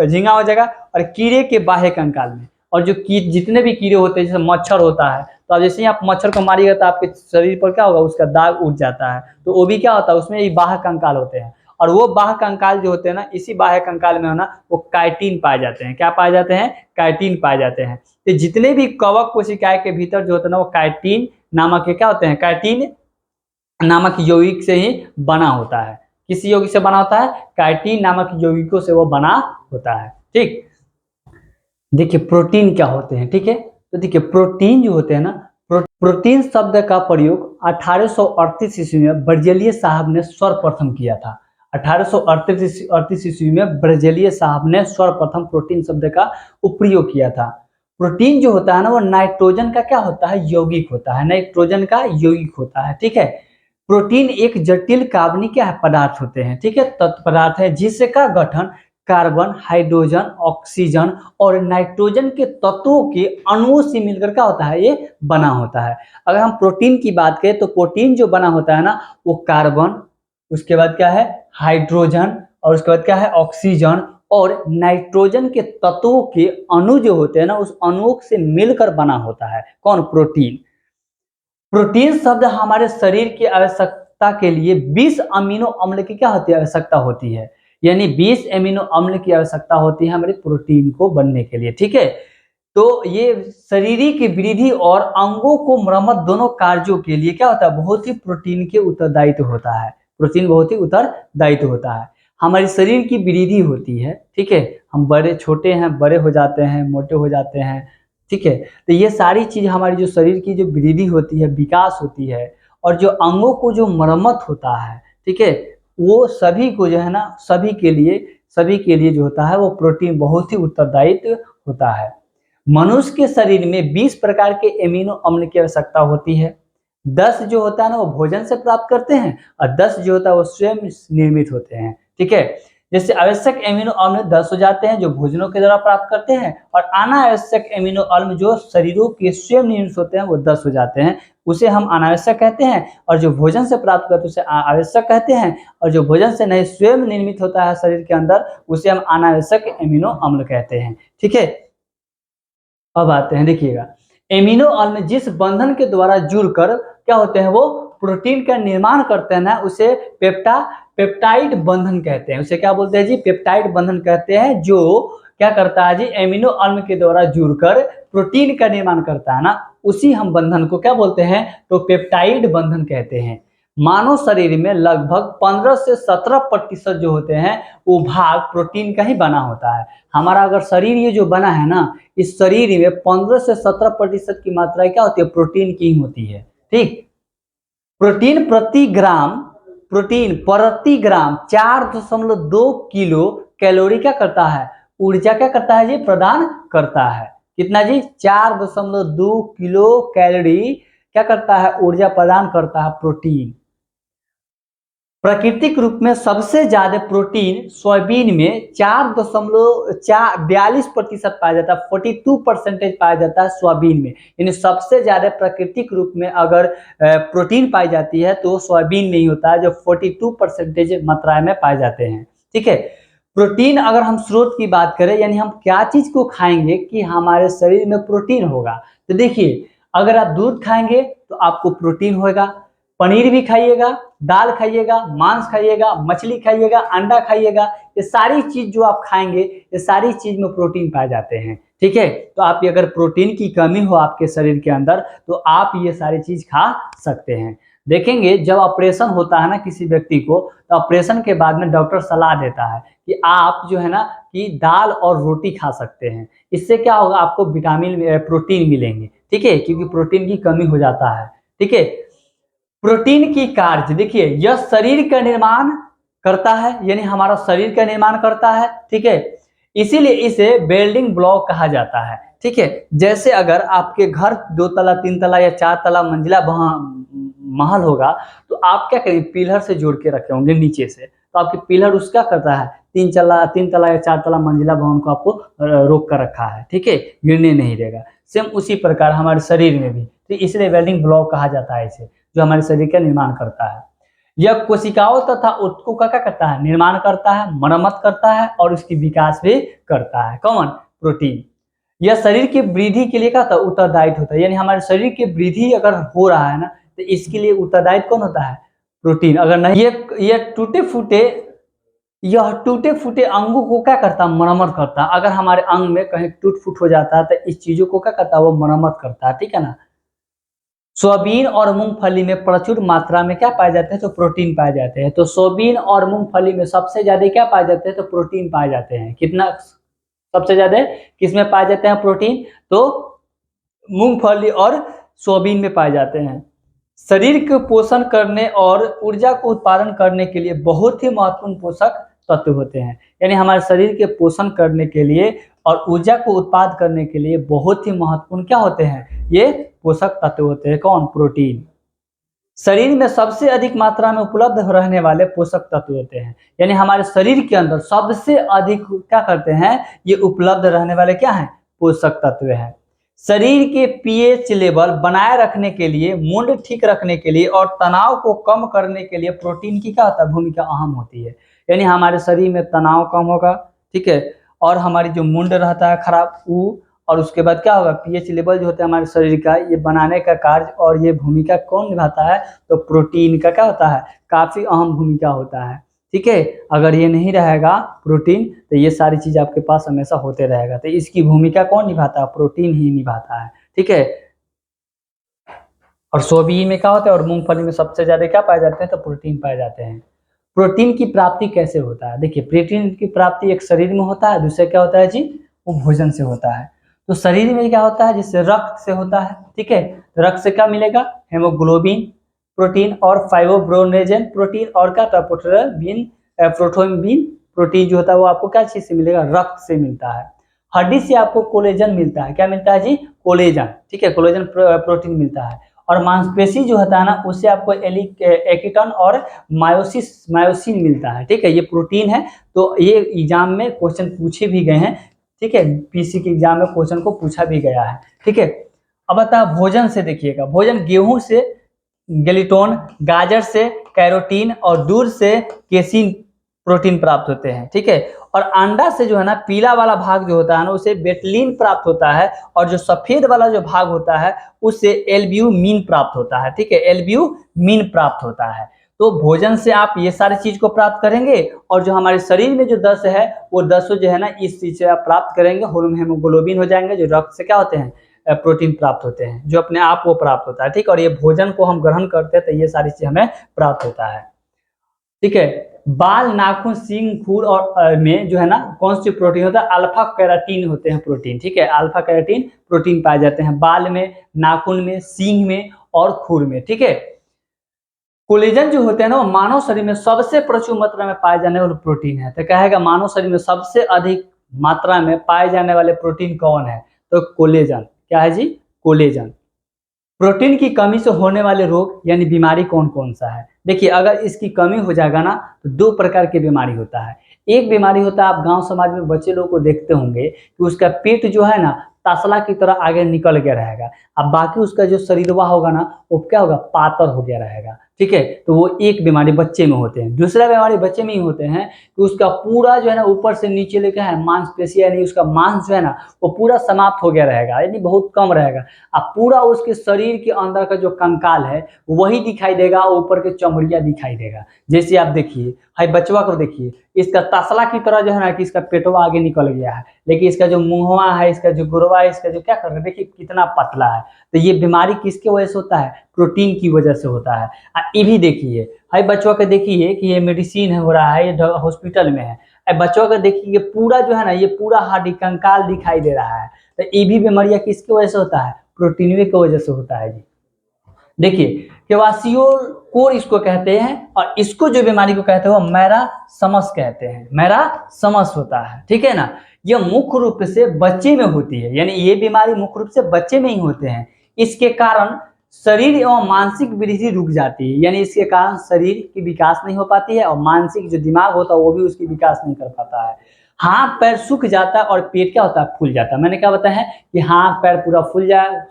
झींगा हो जाएगा, और कीड़े के बाह्य कंकाल में। और जो जितने भी कीड़े होते हैं, जैसे मच्छर होता है, तो अब जैसे ही आप मच्छर को मारिएगा तो आपके शरीर पर क्या होगा? उसका दाग उठ जाता है। तो वो भी क्या होता है? उसमें बाह्य कंकाल होते हैं। और वो बाह्य कंकाल जो होते हैं ना, इसी बाह्य कंकाल में ना वो काइटिन पाए जाते हैं। क्या पाए जाते हैं? काइटिन पाए जाते हैं। तो जितने भी कवक कोशिकाएं के भीतर जो होते हैं ना, वो काइटिन नामक के क्या होते हैं? काइटिन नामक यौगिक से ही बना होता है। किस यौगिक से बना होता है? काइटिन नामक यौगिकों से वो बना होता है। ठीक। देखिए प्रोटीन क्या होते हैं। ठीक है। तो देखिए प्रोटीन जो होते हैं ना, प्रोटीन शब्द का प्रयोग 1838 ईस्वी में बर्जेलियस साहब ने सर्वप्रथम किया था। 1838 ईस्वी में बर्जेलियस साहब ने सर्वप्रथम प्रोटीन शब्द का उपयोग किया था। प्रोटीन जो होता है ना, वो नाइट्रोजन का क्या होता है? यौगिक होता है। नाइट्रोजन का यौगिक होता है। ठीक है। प्रोटीन एक जटिल कार्बनिक क्या है? पदार्थ होते हैं। ठीक है। तत्व पदार्थ है जिसका गठन कार्बन, हाइड्रोजन, ऑक्सीजन और नाइट्रोजन के तत्वों के अणुओं से मिलकर क्या होता है? ये बना होता है। अगर हम प्रोटीन की बात करें तो प्रोटीन जो बना होता है ना, वो कार्बन, उसके बाद क्या है? हाइड्रोजन, और उसके बाद क्या है? ऑक्सीजन और नाइट्रोजन के तत्वों के अणु जो होते हैं ना, उस अणुओं से मिलकर बना होता है। कौन? प्रोटीन। प्रोटीन शब्द हमारे शरीर की आवश्यकता के लिए 20 अमीनो अम्ल की क्या होती है? आवश्यकता होती है। यानी 20 अमीनो अम्ल की आवश्यकता होती है हमारे प्रोटीन को बनने के लिए। ठीक है। तो ये शरीर की वृद्धि और अंगों को मरम्मत दोनों कार्यों के लिए क्या होता है? बहुत ही प्रोटीन के उत्तरदायित्व होता है। प्रोटीन बहुत ही उत्तरदायित्व होता है। हमारे शरीर की वृद्धि होती है। ठीक है। हम बड़े छोटे हैं, बड़े हो जाते हैं, मोटे हो जाते हैं। ठीक है। तो ये सारी चीज हमारी जो शरीर की जो वृद्धि होती है, विकास होती है, और जो अंगों को जो मरम्मत होता है, ठीक है, वो सभी को जो है ना, सभी के लिए जो होता है वो प्रोटीन बहुत ही उत्तरदायित्व होता है। मनुष्य के शरीर में 20 प्रकार के एमिनो अम्ल की आवश्यकता होती है। 10 जो होता है ना वो भोजन से प्राप्त करते हैं, और 10 जो होता है वो स्वयं निर्मित होते हैं। ठीक है। जैसे आवश्यक एमिनो अम्ल 10 हो जाते हैं जो भोजनों के द्वारा प्राप्त करते हैं, और अनावश्यक एमिनो अम्ल जो शरीरों के स्वयं निर्मित होते हैं वो 10 हो जाते हैं। उसे हम अनावश्यक कहते हैं, और जो भोजन से प्राप्त करते हैं उसे आवश्यक कहते हैं, और जो भोजन से नहीं स्वयं निर्मित होता है शरीर के अंदर उसे हम अनावश्यक एमिनो अम्ल कहते हैं। ठीक है। अब आते हैं, देखिएगा, एमिनो अम्ल जिस बंधन के द्वारा जुड़कर क्या होते हैं? वो प्रोटीन का निर्माण करते हैं ना, उसे पेप्टाइड बंधन कहते हैं। उसे क्या बोलते हैं जी? पेप्टाइड बंधन कहते हैं। जो क्या करता है जी? एमिनो अम्ल के द्वारा जुड़कर प्रोटीन का निर्माण करता है ना, उसी हम बंधन को क्या बोलते हैं? तो पेप्टाइड बंधन कहते हैं। मानव शरीर में लगभग 15 से 17% जो होते हैं वो भाग प्रोटीन का ही बना होता है। हमारा अगर शरीर ये जो बना है ना, इस शरीर में 15 से 17% की मात्रा क्या होती है? प्रोटीन की ही होती है। ठीक। प्रोटीन प्रति ग्राम 4.2 किलो कैलोरी क्या करता है? ऊर्जा क्या करता है जी? प्रदान करता है। कितना जी? 4.2 किलो कैलोरी क्या करता है? ऊर्जा प्रदान करता है प्रोटीन। प्राकृतिक रूप में सबसे ज्यादा प्रोटीन सोयाबीन में 4.42% पाया जाता है। 42% पाया जाता है सोयाबीन में। यानी सबसे ज्यादा प्राकृतिक रूप में अगर प्रोटीन पाई जाती है तो सोयाबीन में ही होता है, जो 42% मात्रा में पाए जाते हैं। ठीक है। प्रोटीन अगर हम स्रोत की बात करें, यानी हम क्या चीज को खाएंगे कि हमारे शरीर में प्रोटीन होगा, तो देखिए, अगर आप दूध खाएंगे तो आपको प्रोटीन होगा, पनीर भी खाइएगा, दाल खाइएगा, मांस खाइएगा, मछली खाइएगा, अंडा खाइएगा, ये सारी चीज जो आप खाएंगे, ये सारी चीज में प्रोटीन पाए जाते हैं। ठीक है। तो आप अगर प्रोटीन की कमी हो आपके शरीर के अंदर तो आप ये सारी चीज खा सकते हैं। देखेंगे जब ऑपरेशन होता है ना किसी व्यक्ति को, तो ऑपरेशन के बाद में डॉक्टर सलाह देता है कि आप जो है ना कि दाल और रोटी खा सकते हैं। इससे क्या होगा, आपको विटामिन प्रोटीन मिलेंगे, ठीक है, क्योंकि प्रोटीन की कमी हो जाता है, ठीक है। प्रोटीन की कार्य देखिए, यह शरीर का निर्माण करता है, यानी हमारा शरीर का निर्माण करता है, ठीक है। इसीलिए इसे बिल्डिंग ब्लॉक कहा जाता है, ठीक है। जैसे अगर आपके घर 2 तला 3 तला या 4 तला मंजिला महल होगा, तो आप क्या करेंगे, पिलर से जोड़ के रखे होंगे नीचे से, तो आपके पिलर उसका करता है 3 तला या 4 तला मंजिला भवन को आपको रोक कर रखा है, ठीक है, गिरने नहीं देगा। सेम उसी प्रकार हमारे शरीर में भी, तो इसलिए बिल्डिंग ब्लॉक कहा जाता है इसे, जो हमारे शरीर का निर्माण करता है। यह कोशिकाओं तथा ऊतकों का क्या करता है, निर्माण करता है, मरम्मत करता है और उसकी विकास भी करता है। कौन? प्रोटीन। यह शरीर की वृद्धि के लिए क्या होता है, उत्तरदायी होता है, यानी हमारे शरीर की वृद्धि अगर हो रहा है ना, तो इसके लिए उत्तरदायी कौन होता है, प्रोटीन। अगर नहीं, यह टूटे फूटे अंगों को क्या करता है, मरम्मत करता है। अगर हमारे अंग में कहीं टूट फूट हो जाता है, तो इस चीजों को क्या करता है, वो मरम्मत करता है, ठीक है ना। सोयाबीन और मूंगफली में प्रचुर मात्रा में क्या पाए जाते हैं, तो प्रोटीन पाए जाते हैं। तो सोयाबीन और मूंगफली में सबसे ज्यादा क्या पाए जाते हैं, तो प्रोटीन पाए जाते हैं। कितना सबसे ज्यादा किसमें पाए जाते हैं प्रोटीन, तो मूंगफली और सोयाबीन में पाए जाते हैं। शरीर को पोषण करने और ऊर्जा को उत्पादन करने के लिए बहुत ही महत्वपूर्ण पोषक तत्व होते हैं, यानी हमारे शरीर के पोषण करने के लिए और ऊर्जा को उत्पाद करने के लिए बहुत ही महत्वपूर्ण क्या होते हैं, ये पोषक तत्व होते हैं। कौन? प्रोटीन। शरीर में सबसे अधिक मात्रा में उपलब्ध रहने वाले पोषक तत्व होते हैं, यानी हमारे शरीर के अंदर सबसे अधिक क्या करते हैं, ये उपलब्ध रहने वाले क्या हैं, पोषक तत्व हैं। शरीर के पीएच लेवल बनाए रखने के लिए, मूड ठीक रखने के लिए और तनाव को कम करने के लिए प्रोटीन की क्या होता है, भूमिका अहम होती है। यानी हमारे शरीर में तनाव कम होगा, ठीक है, और हमारी जो मूड रहता है खराब वो, और उसके बाद क्या होगा, पीएच लेवल जो होता है हमारे शरीर का, ये बनाने का कार्य और ये भूमिका कौन निभाता है, तो प्रोटीन का क्या होता है, काफी अहम भूमिका होता है, ठीक है। अगर ये नहीं रहेगा प्रोटीन, तो ये सारी चीज आपके पास हमेशा होते रहेगा। तो इसकी भूमिका कौन निभाता है, प्रोटीन ही निभाता है, ठीक है। और सोयाबीन में क्या होता है और मूंगफली में सबसे ज्यादा क्या पाए जाते हैं, तो प्रोटीन पाए जाते हैं। प्रोटीन की प्राप्ति कैसे होता है, देखिए प्रोटीन की प्राप्ति एक शरीर में होता है, दूसरा क्या होता है जी, वो भोजन से होता है। तो शरीर में क्या होता है, जिससे रक्त से होता है, ठीक है। तो रक्त से क्या मिलेगा, हेमोग्लोबिन प्रोटीन और फाइब्रोनेजन प्रोटीन और क्या था, प्रोटोबिन प्रोटीन जो होता है वो आपको क्या चीज से मिलेगा, रक्त से मिलता है। हड्डी से आपको कोलेजन मिलता है, क्या मिलता है जी, कोलेजन, ठीक है, कोलेजन प्रोटीन मिलता है। और मांसपेशी जो होता है ना, उससे आपको एक्टिन और मायोसिन मिलता है, ठीक है, ये प्रोटीन है। तो ये एग्जाम में क्वेश्चन पूछे भी गए हैं, ठीक है, पीसी के एग्जाम में क्वेश्चन को पूछा भी गया है, ठीक है। अब बता भोजन से, देखिएगा भोजन गेहूं से गिलिटोन, गाजर से कैरोटीन और दूध से केसिन प्रोटीन प्राप्त होते हैं, ठीक है। और अंडा से जो है ना, पीला वाला भाग जो होता है ना, उसे बेटलिन प्राप्त होता है, और जो सफेद वाला जो भाग होता है उससे एल्ब्यूमिन प्राप्त होता है, ठीक है, एल्ब्यूमिन प्राप्त होता है। तो भोजन से आप ये सारी चीज को प्राप्त करेंगे, और जो हमारे शरीर में जो 10 है वो 10 जो है ना, इस चीज से आप प्राप्त करेंगे, हेमोग्लोबिन हो जाएंगे, जो रक्त से क्या होते हैं, प्रोटीन प्राप्त होते हैं, जो अपने आप वो प्राप्त होता है, ठीक। और ये भोजन को हम ग्रहण करते हैं तो ये सारी चीज हमें प्राप्त होता है, ठीक है। बाल, नाखून, सींग, खुर और में जो है ना, कौन सी प्रोटीन होता है, अल्फा केराटिन होते हैं प्रोटीन, ठीक है, अल्फा केराटिन प्रोटीन पाए जाते हैं बाल में, नाखून में, सींग में और खुर में, ठीक है। कोलेजन जो होते हैं ना, वो मानव शरीर में सबसे प्रचुर मात्रा में पाए जाने वाले प्रोटीन है। तो कहेगा मानव शरीर में सबसे अधिक मात्रा में पाए जाने वाले प्रोटीन कौन है, तो कोलेजन। क्या है जी, कोलेजन। प्रोटीन की कमी से होने वाले रोग यानी बीमारी कौन कौन सा है, देखिए अगर इसकी कमी हो जाएगा ना, तो 2 प्रकार की बीमारी होता है। एक बीमारी होता है, आप गांव समाज में बच्चे लोगों को देखते होंगे कि उसका पेट जो है ना, तसला की तरह आगे निकल गया रहेगा, अब बाकी उसका जो शरीरवा होगा ना, वो क्या होगा, पातर हो गया रहेगा, ठीक है। तो वो एक बीमारी बच्चे में होते हैं। दूसरा बीमारी बच्चे में ही होते हैं कि उसका पूरा जो है ना, ऊपर से नीचे लेकर है मांसपेशी, यानी उसका मांस जो है ना, वो पूरा समाप्त हो गया रहेगा, यानी बहुत कम रहेगा। अब पूरा उसके शरीर के अंदर का जो कंकाल है वही दिखाई देगा, ऊपर के चमड़िया दिखाई देगा। जैसे आप देखिए, हाई बचवा को देखिए, इसका तसला की तरह जो है ना, कि इसका पेटवा आगे निकल गया है, लेकिन इसका जो मुंहवा है, इसका जो गुरवा है, इसका जो क्या कर रहा है, देखिए कितना पतला है। तो ये बीमारी किसके वजह से होता है, प्रोटीन की वजह से होता है। ये भी देखिए भाई, बच्चों का देखिए कि ये मेडिसिन है हो रहा है, ये हॉस्पिटल में है, बच्चों का देखिए पूरा जो है ना, ये पूरा हड्डी कंकाल दिखाई दे रहा है। तो ये भी बीमारियां किसकी वजह से होता है? प्रोटीन की वजह से होता है जी। देखिए क्वासियोकोर इसको कहते हैं, और इसको जो बीमारी को कहते हैं वो मैरासमस कहते हैं, मैरासमस होता है, ठीक है ना। ये मुख्य रूप से बच्चे में होती है, यानी ये बीमारी मुख्य रूप से बच्चे में ही होते हैं। इसके कारण शरीर एवं मानसिक वृद्धि रुक जाती है, यानी इसके कारण शरीर की विकास नहीं हो पाती है, और मानसिक जो दिमाग होता है वो भी उसकी विकास नहीं कर पाता है। हाथ पैर सूख जाता है और पेट क्या होता है? फूल जाता है। मैंने क्या बताया है कि हाथ पैर पूरा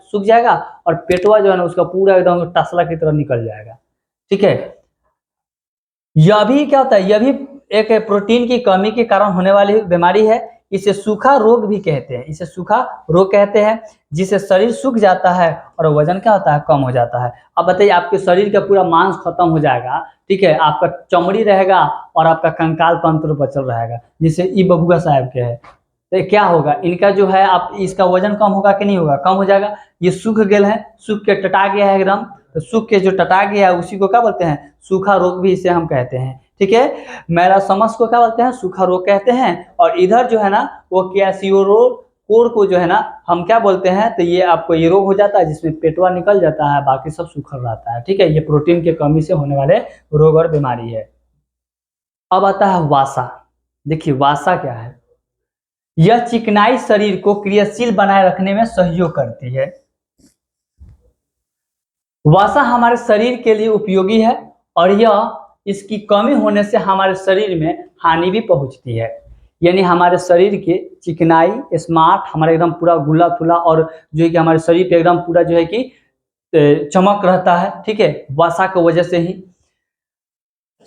सूख जाएगा, और पेटवा जो है ना उसका पूरा एकदम टसला की तरह निकल जाएगा, ठीक है। यह भी क्या होता है? यह भी एक प्रोटीन की कमी के कारण होने वाली बीमारी है। इसे सूखा रोग भी कहते हैं, इसे सूखा रोग कहते हैं, जिससे शरीर सूख जाता है और वजन क्या होता है? कम हो जाता है। अब बताइए, आपके शरीर का पूरा मांस खत्म हो जाएगा, ठीक है, आपका चमड़ी रहेगा और आपका कंकाल तंत्र बचल रहेगा, जिसे ई बबुआ साहब के है, तो क्या होगा? इनका जो है, आप इसका वजन कम होगा कि नहीं होगा? कम हो जाएगा। ये सूख गए हैं, सूख के टटा गया है एकदम, तो सूख के जो टटा गया है उसी को क्या बोलते हैं? सूखा रोग भी इसे हम कहते हैं, ठीक है। मैरासमस को क्या बोलते हैं? सूखा रोग कहते हैं। और इधर जो है ना वो क्वासियोकोर को जो है ना हम क्या बोलते हैं? तो ये आपको ये रोग हो जाता है जिसमें पेटवा निकल जाता है, बाकी सब सूखा रहता है, ठीक है। ये प्रोटीन की कमी से होने वाले रोग और बीमारी है। अब आता है वासा। देखिए वासा क्या है? यह चिकनाई शरीर को क्रियाशील बनाए रखने में सहयोग करती है। वसा हमारे शरीर के लिए उपयोगी है, और यह इसकी कमी होने से हमारे शरीर में हानि भी पहुंचती है। यानी हमारे शरीर के चिकनाई, स्मार्ट, हमारे एकदम पूरा गुल्ला थुला, और जो है कि हमारे शरीर पे एकदम पूरा जो है कि चमक रहता है, ठीक है, वसा की वजह से ही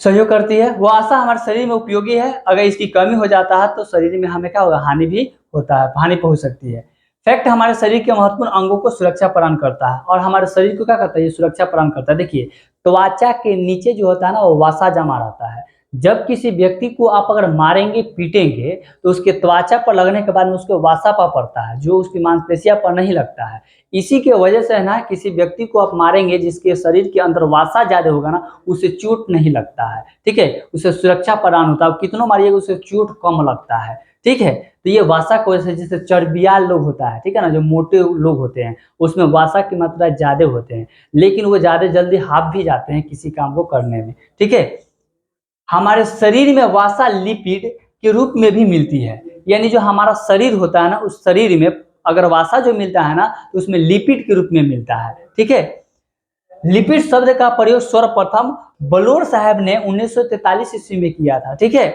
सहयोग करती है। वसा हमारे शरीर में उपयोगी है, अगर इसकी कमी हो जाता है तो शरीर में हमें क्या होगा? हानि भी होता है, हानि पहुंच सकती है। फैक्ट हमारे शरीर के महत्वपूर्ण अंगों को सुरक्षा प्रदान करता है, और हमारे शरीर को क्या करता है? ये सुरक्षा प्रदान करता है। देखिए त्वचा के नीचे जो होता है ना वो वसा जमा रहता है। जब किसी व्यक्ति को आप अगर मारेंगे पीटेंगे तो उसके त्वचा पर लगने के बाद में उसको वसा पर पड़ता है, जो उसकी मांसपेशियां पर नहीं लगता है। इसी के वजह से है ना, किसी व्यक्ति को आप मारेंगे जिसके शरीर के अंदर वसा ज्यादा होगा ना, उसे चोट नहीं लगता है, ठीक है, उसे सुरक्षा प्रदान होता है। कितनों मारिएगा उसे चोट कम लगता है, ठीक है। तो ये वसा की वजह से, जैसे चर्बियाल लोग होता है, ठीक है ना, जो मोटे लोग होते हैं उसमें वसा की मात्रा ज्यादा होते हैं, लेकिन वो ज्यादा जल्दी हाफ भी जाते हैं किसी काम को करने में, ठीक है। हमारे शरीर में वसा लिपिड के रूप में भी मिलती है, यानी जो हमारा शरीर होता है ना, उस शरीर में अगर वसा जो मिलता है ना तो उसमें लिपिड के रूप में मिलता है, ठीक है। लिपिड शब्द का प्रयोग सर्वप्रथम बलोर साहब ने 1943 ईस्वी में किया था, ठीक है।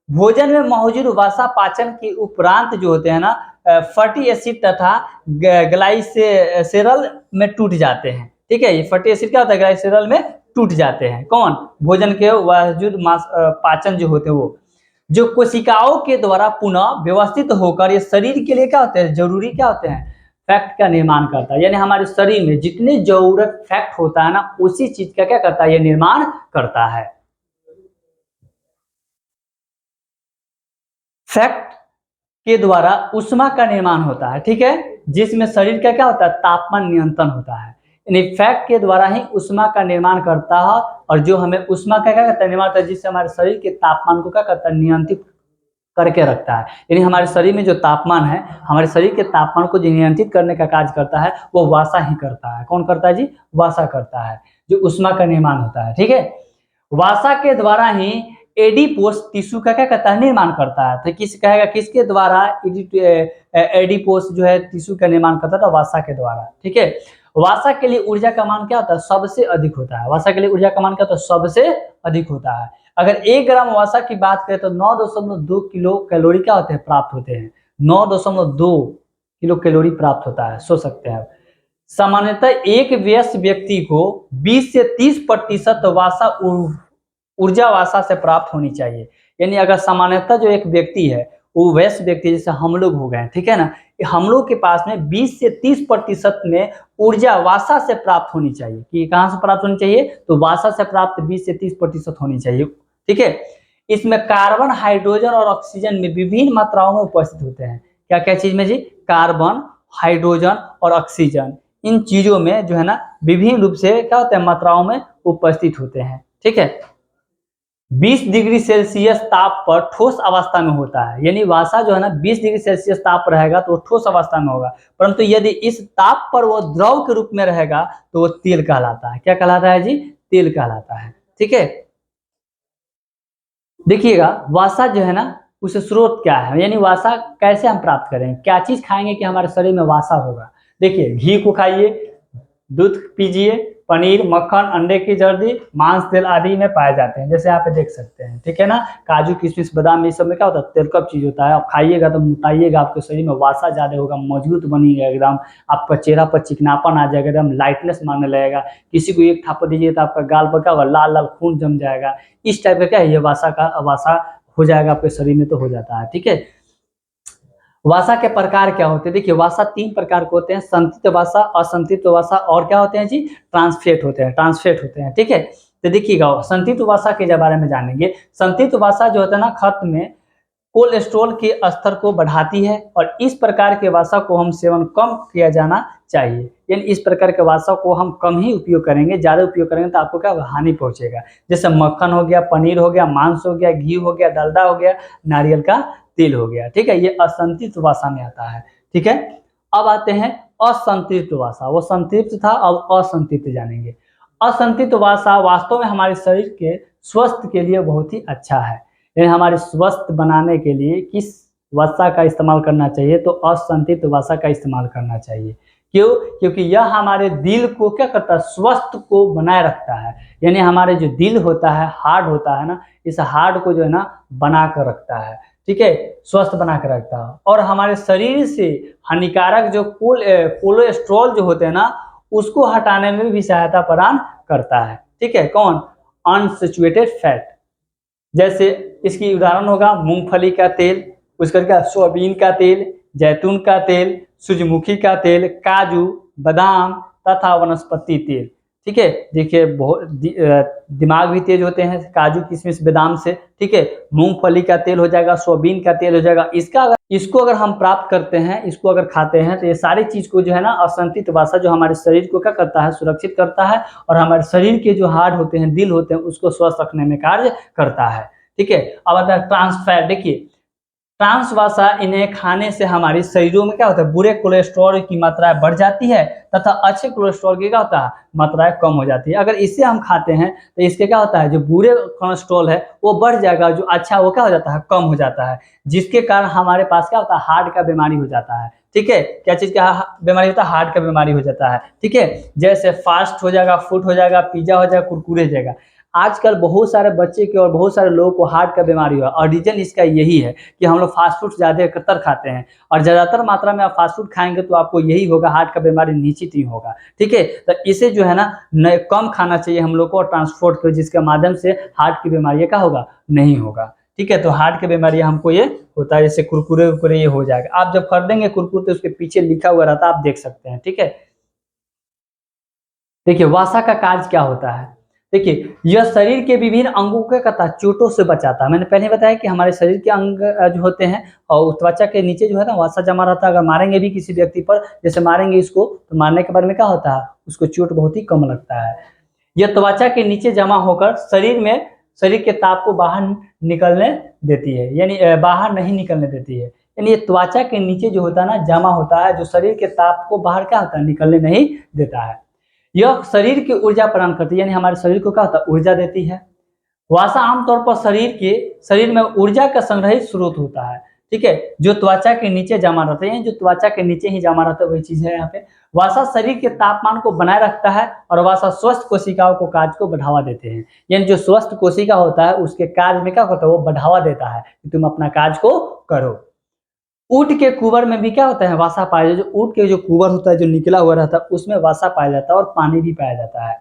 भोजन में मौजूद वसा पाचन के उपरांत जो होते हैं ना फैटी एसिड तथा ग्लाइसेरल में टूट जाते हैं, ठीक है। ये फैटी एसिड क्या होता है? ग्लाइसेरल में टूट जाते हैं। कौन? भोजन के मौजूद पाचन जो होते हैं वो, जो कोशिकाओं के द्वारा पुनः व्यवस्थित होकर ये शरीर के लिए क्या होते हैं? जरूरी क्या होते हैं? फैक्ट का निर्माण करता है। यानी हमारे शरीर में जितने जरूरत फैक्ट होता है ना, उसी चीज का क्या करता है? ये निर्माण करता है। फैक्ट के द्वारा ऊष्मा का निर्माण होता है, ठीक है, जिसमें शरीर का क्या होता है? तापमान नियंत्रण होता है। यानी फैक्ट के द्वारा ही ऊष्मा का निर्माण करता है, और जो हमें ऊष्मा का क्या करता है? निर्माण करता है, जिससे हमारे शरीर के तापमान को क्या करता है? नियंत्रित करके रखता है। यानी हमारे शरीर में जो तापमान है, हमारे शरीर के तापमान को जो नियंत्रित करने का कार्य करता है वो वसा ही करता है। कौन करता है जी? वसा करता है, जो ऊष्मा का निर्माण होता है, ठीक है। वसा के द्वारा ही एडिपोस टिश्यू का क्या करता है? निर्माण करता है। तो किस कहेगा किसके द्वारा एडिपोस जो है टिश्यू का निर्माण करता था? वसा के द्वारा, ठीक है। वसा के लिए ऊर्जा का मान क्या होता है? सबसे अधिक होता है। वसा के लिए ऊर्जा का मान क्या होता है? सबसे अधिक होता है। अगर 1 ग्राम वसा की बात करें तो 9.2 किलो कैलोरी क्या होते हैं? प्राप्त होते हैं। 9.2 किलो कैलोरी प्राप्त होता है, सोच सकते हैं आप। सामान्यतः एक वयस्क व्यक्ति को 20 से 30% वसा ऊर्जा वसा से प्राप्त होनी चाहिए। यानी अगर सामान्यतः जो एक व्यक्ति है वो वयस्क व्यक्ति, जैसे हम लोग हो गए, ठीक है ना, हम लोग के पास में 20 से 30% में ऊर्जा वसा से प्राप्त होनी चाहिए। कि कहां से प्राप्त होनी चाहिए? तो वसा से प्राप्त 20 से 30% होनी चाहिए, ठीक है। इसमें कार्बन, हाइड्रोजन और ऑक्सीजन में विभिन्न मात्राओं में उपस्थित होते हैं। क्या क्या चीज में जी? कार्बन, हाइड्रोजन और ऑक्सीजन, इन चीजों में जो है ना विभिन्न रूप से क्या होते हैं, मात्राओं में उपस्थित होते हैं। ठीक है, 20 डिग्री सेल्सियस ताप पर ठोस अवस्था में होता है, यानी वसा जो है ना 20 डिग्री सेल्सियस ताप पर रहेगा तो वो ठोस अवस्था में होगा, परंतु यदि इस ताप पर वो द्रव के रूप में रहेगा तो वो तेल कहलाता है। क्या कहलाता है जी? तेल कहलाता है। ठीक है, देखिएगा वसा जो है ना उसे स्रोत क्या है, यानी वसा कैसे हम प्राप्त करेंगे, क्या चीज खाएंगे कि हमारे शरीर में वसा होगा। देखिए, घी को खाइए, दूध पीजिए, पनीर, मक्खन, अंडे की जर्दी, मांस, तेल आदि में पाए जाते हैं, जैसे यहाँ पे देख सकते हैं। ठीक है ना, काजू, किशमिश, बादाम, ये सब में क्या होता है, तेलकट चीज होता है। आप खाइएगा तो मोटाइएगा, आपके शरीर में वसा ज्यादा होगा, मजबूत बनिएगा एकदम, आपका चेहरा पर चिकनापन आ जाएगा, एकदम लाइटनेस मारने लगेगा। किसी को एक थापा दीजिए तो आपका गाल पर क्या होगा, लाल लाल खून जम जाएगा। इस टाइप का क्या है, ये वसा हो जाएगा आपके शरीर में, तो हो जाता है। ठीक है, वसा के प्रकार क्या होते हैं? देखिए, वसा 3 प्रकार के होते हैं, संतृप्त वसा, असंतृप्त वसा और क्या होते हैं जी, ट्रांसफेट होते हैं, ट्रांसफेट होते हैं। ठीक है, तो देखिएगा संतृप्त वसा के बारे में जानेंगे। संतृप्त वसा जो होता है ना, खत में कोलेस्ट्रॉल के स्तर को बढ़ाती है, और इस प्रकार के वसा को हम सेवन कम किया जाना चाहिए, यानी इस प्रकार के वसा को हम कम ही उपयोग करेंगे, ज्यादा उपयोग करेंगे तो आपको क्या हानि पहुंचेगा। जैसे मक्खन हो गया, पनीर हो गया, मांस हो गया, घी हो गया, डालडा हो गया, नारियल का तेल हो गया। ठीक है, ये असंतृप्त वसा में आता है। ठीक है, अब आते हैं असंतृप्त वसा। वो संतृप्त था, अब असंतृप्त जानेंगे। असंतृप्त वसा वास्तव में हमारे शरीर के स्वास्थ्य के लिए बहुत ही अच्छा है, यानी हमारे स्वस्थ बनाने के लिए किस वसा का इस्तेमाल करना चाहिए, तो असंतृप्त वसा का इस्तेमाल करना चाहिए। क्यों? क्योंकि यह हमारे दिल को क्या करता है, स्वस्थ को बनाए रखता है, यानी हमारे जो दिल होता है, हार्ट होता है ना, इस हार्ट को जो है ना बना कर रखता है। ठीक है, स्वस्थ बना कर रखता है, और हमारे शरीर से हानिकारक जो कोलेस्ट्रॉल जो होते हैं ना, उसको हटाने में भी सहायता प्रदान करता है। ठीक है, कौन? Unsaturated fat. जैसे इसकी उदाहरण होगा मूंगफली का तेल, उसका क्या, सोयाबीन का तेल, जैतून का तेल, सूरजमुखी का तेल, काजू, बादाम तथा वनस्पति तेल। ठीक है, देखिए बहुत दिमाग भी तेज होते हैं काजू, किशमिश, बादाम से। ठीक है, मूंगफली का तेल हो जाएगा, सोयाबीन का तेल हो जाएगा। इसको अगर हम प्राप्त करते हैं, इसको अगर खाते हैं, तो ये सारी चीज को जो है ना असंतृप्त वसा जो हमारे शरीर को क्या करता है, सुरक्षित करता है, और हमारे शरीर के जो हार्ट होते हैं, दिल होते हैं, उसको स्वस्थ रखने में कार्य करता है। ठीक है, अब आता है ट्रांसफैट। देखिए, ट्रांस वसा, इन्हें खाने से हमारी शरीरों में क्या होता है, बुरे कोलेस्ट्रॉल की मात्राएं बढ़ जाती है, तथा अच्छे कोलेस्ट्रॉल की क्या होता है, मात्राएं कम हो जाती है। अगर इसे हम खाते हैं तो इसके क्या होता है, जो बुरे कोलेस्ट्रॉल है वो बढ़ जाएगा, जो अच्छा वो क्या हो जाता है, कम हो जाता है, जिसके कारण हमारे पास क्या होता है, हार्ट का बीमारी हो जाता है। ठीक है, क्या चीज का बीमारी होता है, हार्ट का बीमारी हो जाता है। ठीक है, जैसे फास्ट हो जाएगा, फूड हो जाएगा, पिज्जा हो जाएगा, कुरकुरे हो जाएगा। आजकल बहुत सारे बच्चे के और बहुत सारे लोगों को हार्ट का बीमारी हुआ, और रीजन इसका यही है कि हम लोग फास्ट फूड ज्यादातर खाते हैं, और ज्यादातर मात्रा में आप फास्ट फूड खाएंगे तो आपको यही होगा, हार्ट का बीमारी निश्चित ही होगा। ठीक है, तो इसे जो है ना कम खाना चाहिए हम लोग को, और ट्रांसपोर्ट को, जिसके माध्यम से हार्ट की बीमारी का होगा, नहीं होगा। ठीक है, तो हार्ट की बीमारी हमको ये होता है, जैसे कुरकुरे उरकुरे ये हो जाएगा। आप जब खरीदेंगे कुरकुरे तो उसके पीछे लिखा हुआ रहता है, आप देख सकते हैं। ठीक है, देखिए वसा का कार्य क्या होता है। देखिए, यह शरीर के विभिन्न अंगों के कथा चोटों से बचाता है। मैंने पहले बताया कि हमारे शरीर के अंग जो होते हैं, और त्वचा के नीचे जो है ना वसा जमा रहता है। अगर मारेंगे भी किसी व्यक्ति पर, जैसे मारेंगे इसको, तो मारने के बाद में क्या होता है, उसको चोट बहुत ही कम लगता है। यह त्वचा के नीचे जमा होकर शरीर के ताप को बाहर निकलने देती है, यानी बाहर नहीं निकलने देती है। यानी ये त्वचा के नीचे जो होता है ना, जमा होता है, जो शरीर के ताप को बाहर क्या होता है, निकलने नहीं देता है। यह शरीर की ऊर्जा प्रदान करती है, यानी हमारे शरीर को क्या होता है, ऊर्जा देती है। वसा आमतौर पर शरीर में ऊर्जा का संग्रहित स्रोत होता है। ठीक है, जो त्वचा के नीचे जमा रहते हैं, जो त्वचा के नीचे ही जमा रहता है, वही चीज है यहाँ पे। वसा शरीर के तापमान को बनाए रखता है, और वसा स्वस्थ कोशिकाओं को कार्य को बढ़ावा देते हैं। यानी जो स्वस्थ कोशिका होता है उसके कार्य में क्या होता है, वो बढ़ावा देता है कि तुम अपना कार्य को करो। ऊंट के कुबर में भी क्या होता है, वसा पाया जाता है। जो ऊंट के जो कुबर होता है, जो निकला हुआ रहता है, उसमें वसा पाया जाता है, और पानी भी पाया जाता है।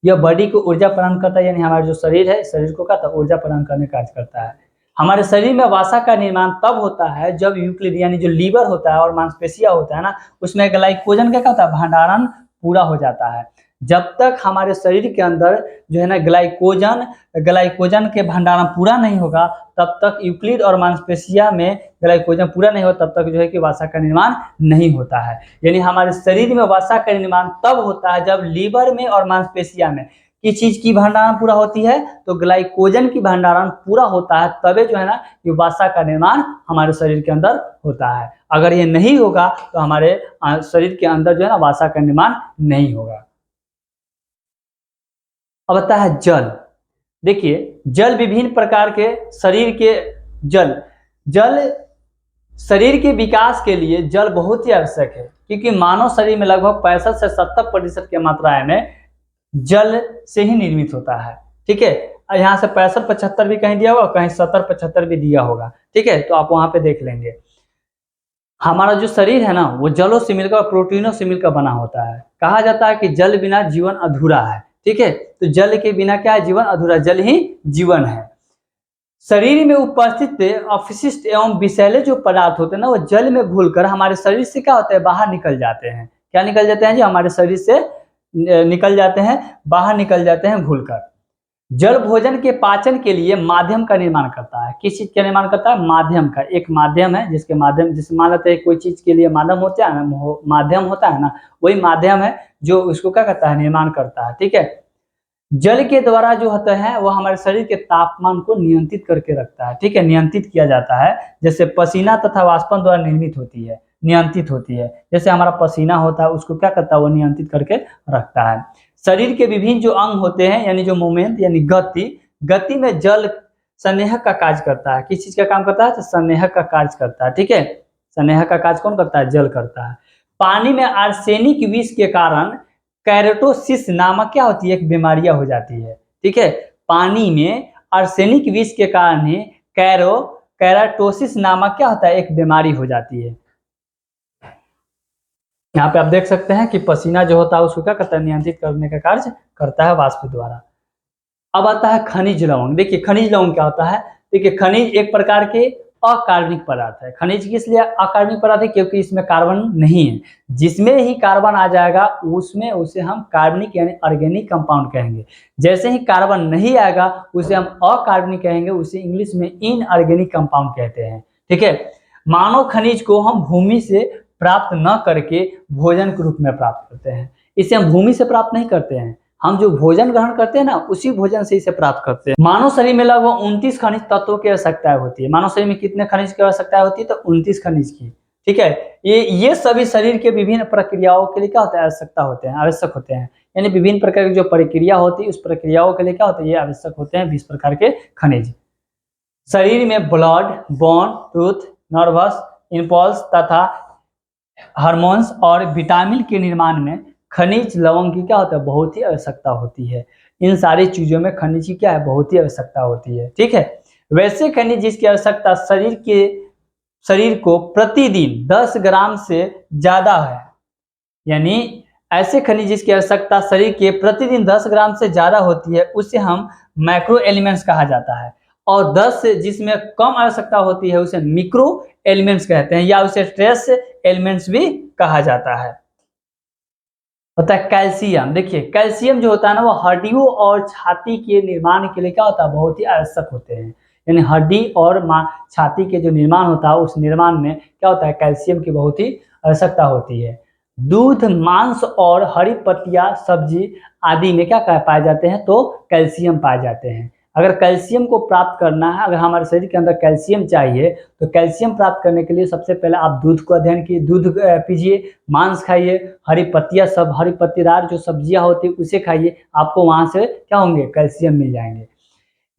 यह बॉडी को ऊर्जा प्रदान करता है, यानी हमारा जो शरीर है, शरीर को क्या होता है, ऊर्जा प्रदान करने का कार्य करता है। हमारे शरीर में वसा का निर्माण तब होता है जब यूक्लिड, यानी जो लीवर होता है और मांसपेशियां होता है ना, उसमें ग्लाइकोजन का क्या होता है, भंडारण पूरा हो जाता है। जब तक हमारे शरीर के अंदर जो है ना ग्लाइकोजन के भंडारण पूरा नहीं होगा, तब तक यूक्लिड और मांसपेशिया में ग्लाइकोजन पूरा नहीं होता, तब तक जो है कि वसा का निर्माण नहीं होता है। यानी हमारे शरीर में वसा का निर्माण तब होता है जब लीवर में और मांसपेशिया में किस चीज की भंडारण पूरा होती है, तो ग्लाइकोजन की भंडारण पूरा होता है, तबे जो है ना ये वसा का निर्माण हमारे शरीर के अंदर होता है। अगर ये नहीं होगा तो हमारे शरीर के अंदर जो है ना वसा का निर्माण नहीं होगा। अब आता है जल। देखिए जल विभिन्न प्रकार के शरीर के जल शरीर के विकास के लिए जल बहुत ही आवश्यक है, क्योंकि मानव शरीर में लगभग 65 से 70% की मात्रा में जल से ही निर्मित होता है। ठीक है, यहाँ से 65-75 भी कहीं दिया होगा, कहीं 70-75 भी दिया होगा। ठीक है, तो आप वहां पे देख लेंगे। हमारा जो शरीर है ना वो जलों से मिलकर, प्रोटीनों से मिलकर बना होता है। कहा जाता है कि जल बिना जीवन अधूरा है। ठीक है, तो जल के बिना क्या है, जीवन अधूरा, जल ही जीवन है। शरीर में उपस्थित अपशिष्ट एवं विषैले जो पदार्थ होते हैं ना वो जल में घुलकर हमारे शरीर से क्या होता है, बाहर निकल जाते हैं। क्या निकल जाते हैं जी, हमारे शरीर से निकल जाते हैं, बाहर निकल जाते हैं घुलकर। जल भोजन के पाचन के लिए माध्यम का निर्माण करता है। किस चीज का निर्माण करता है, माध्यम का। एक माध्यम है जिसके माध्यम, जिससे मान लेते हैं कोई चीज के लिए माध्यम होता है ना, माध्यम होता है ना, वही माध्यम है जो उसको क्या करता है, निर्माण करता है। ठीक है, जल के द्वारा जो होता है वो हमारे शरीर के तापमान को नियंत्रित करके रखता है। ठीक है, नियंत्रित किया जाता है, जैसे पसीना तथा वाष्पन द्वारा निर्मित होती है, नियंत्रित होती है। जैसे हमारा पसीना होता है उसको क्या करता है, वो नियंत्रित करके रखता है। शरीर के विभिन्न जो अंग होते हैं, यानी जो मूवमेंट यानी गति में जल संनेहक का कार्य करता है। किस चीज का काम करता है, तो संनेहक का कार्य करता है। ठीक है, संनेहक का कार्य कौन करता है, जल करता है। पानी में आर्सेनिक विष के कारण कैरोटोसिस नामक क्या होती है, एक बीमारियां हो जाती है। ठीक है, पानी में आर्सेनिक विष के कारण ही कैरोटोसिस नामक क्या होता है, एक बीमारी हो जाती है। यहाँ पे आप देख सकते हैं कि पसीना जो होता है उसको क्या करता है, नियंत्रित करने का कार्य करता है वाष्प द्वारा। अब आता है खनिज लवण। देखिए खनिज लवण क्या होता है, देखिए खनिज एक प्रकार के अकार्बनिक पदार्थ है। खनिज किस लिए अकार्बनिक पदार्थ है, क्योंकि इसमें कार्बन नहीं है। जिसमें ही कार्बन आ जाएगा उसमें उसे हम कार्बनिक यानी ऑर्गेनिक कंपाउंड कहेंगे। जैसे ही कार्बन नहीं आएगा उसे हम अकार्बनिक कहेंगे, उसे इंग्लिश में इनऑर्गेनिक कंपाउंड कहते हैं। ठीक है, मानव खनिज को हम भूमि से प्राप्त न करके भोजन के रूप में प्राप्त करते हैं। इसे हम भूमि से प्राप्त नहीं करते हैं, हम जो भोजन ग्रहण करते हैं ना उसी भोजन से इसे प्राप्त करते हैं। मानव शरीर में लगभग 29 खनिज तत्वों की आवश्यकता होती है। मानव शरीर में कितने खनिज की आवश्यकता होती है, तो 29 खनिज की। ठीक है, ये सभी शरीर के विभिन्न प्रक्रियाओं के लिए क्या होता है, आवश्यक होते हैं। यानी विभिन्न प्रकार की जो प्रक्रिया होती है उस प्रक्रियाओं के लिए क्या होता है, ये आवश्यक होते हैं 20 प्रकार के खनिज। शरीर में blood, bone, tooth, nervous impulse तथा हार्मोन्स और विटामिन के निर्माण में खनिज लवण की क्या होता है, बहुत ही आवश्यकता होती है। इन सारी चीजों में खनिज की क्या है, बहुत ही आवश्यकता होती है। ठीक है, वैसे खनिज जिसकी आवश्यकता शरीर को प्रतिदिन 10 ग्राम से ज्यादा है, यानी ऐसे खनिज जिसकी आवश्यकता शरीर के प्रतिदिन 10 ग्राम से ज्यादा होती है उसे हम मैक्रो एलिमेंट्स कहा जाता है। और 10 से जिसमें कम आवश्यकता होती है उसे मिक्रो एलिमेंट्स कहते हैं, या उसे ट्रेस एलिमेंट्स भी कहा जाता है। होता है कैल्शियम। देखिए कैल्शियम जो होता है ना वो हड्डियों और छाती के निर्माण के लिए क्या होता है, बहुत ही आवश्यक होते हैं। यानी हड्डी और छाती के जो निर्माण होता है उस निर्माण में क्या होता है, कैल्शियम की बहुत ही आवश्यकता होती है। दूध, मांस और हरी पत्तियां, सब्जी आदि में क्या पाए जाते हैं, तो कैल्शियम पाए जाते हैं। अगर कैल्शियम को प्राप्त करना है, अगर हमारे शरीर के अंदर कैल्शियम चाहिए तो कैल्शियम प्राप्त करने के लिए सबसे पहले आप दूध को अध्ययन कीजिए, दूध पीजिए, मांस खाइए, हरी पत्तियां, सब हरी पत्तीदार जो सब्जियां होती है उसे खाइए, आपको वहां से क्या होंगे, कैल्शियम मिल जाएंगे।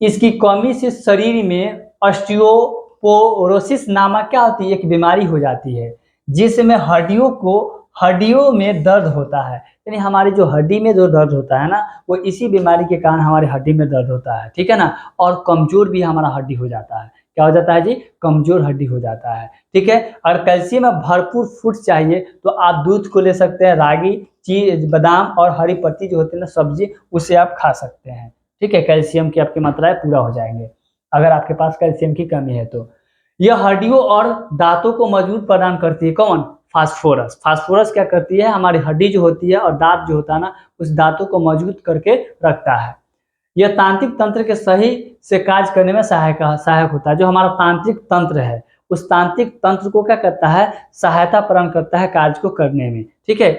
इसकी कमी से शरीर में ऑस्टियोपोरोसिस नामक क्या होती है, एक बीमारी हो जाती है, जिसमें हड्डियों में दर्द होता है। यानी हमारी जो हड्डी में जो दर्द होता है ना वो इसी बीमारी के कारण हमारी हड्डी में दर्द होता है। ठीक है ना, और कमजोर भी हमारा हड्डी हो जाता है। क्या हो जाता है जी, कमजोर हड्डी हो जाता है। ठीक है, अगर कैल्शियम में भरपूर फूड चाहिए तो आप दूध को ले सकते हैं, रागी, चीज, बादाम और हरी पत्ती जो होती है ना सब्जी, उसे आप खा सकते हैं। ठीक है, कैल्शियम की आपकी मात्राएं पूरा हो जाएंगे अगर आपके पास कैल्शियम की कमी है तो। यह हड्डियों और दांतों को मजबूत प्रदान करती है। कौन, फास्फोरस। फास्फोरस क्या करती है, हमारी हड्डी जो होती है और दांत जो होता है ना, उस दांतों को मजबूत करके रखता है। यह तांत्रिक तंत्र के सही से कार्य करने में सहायक होता है। जो हमारा तांत्रिक तंत्र है, उस तांत्रिक तंत्र को क्या करता है, सहायता प्रदान करता है कार्य को करने में। ठीक है,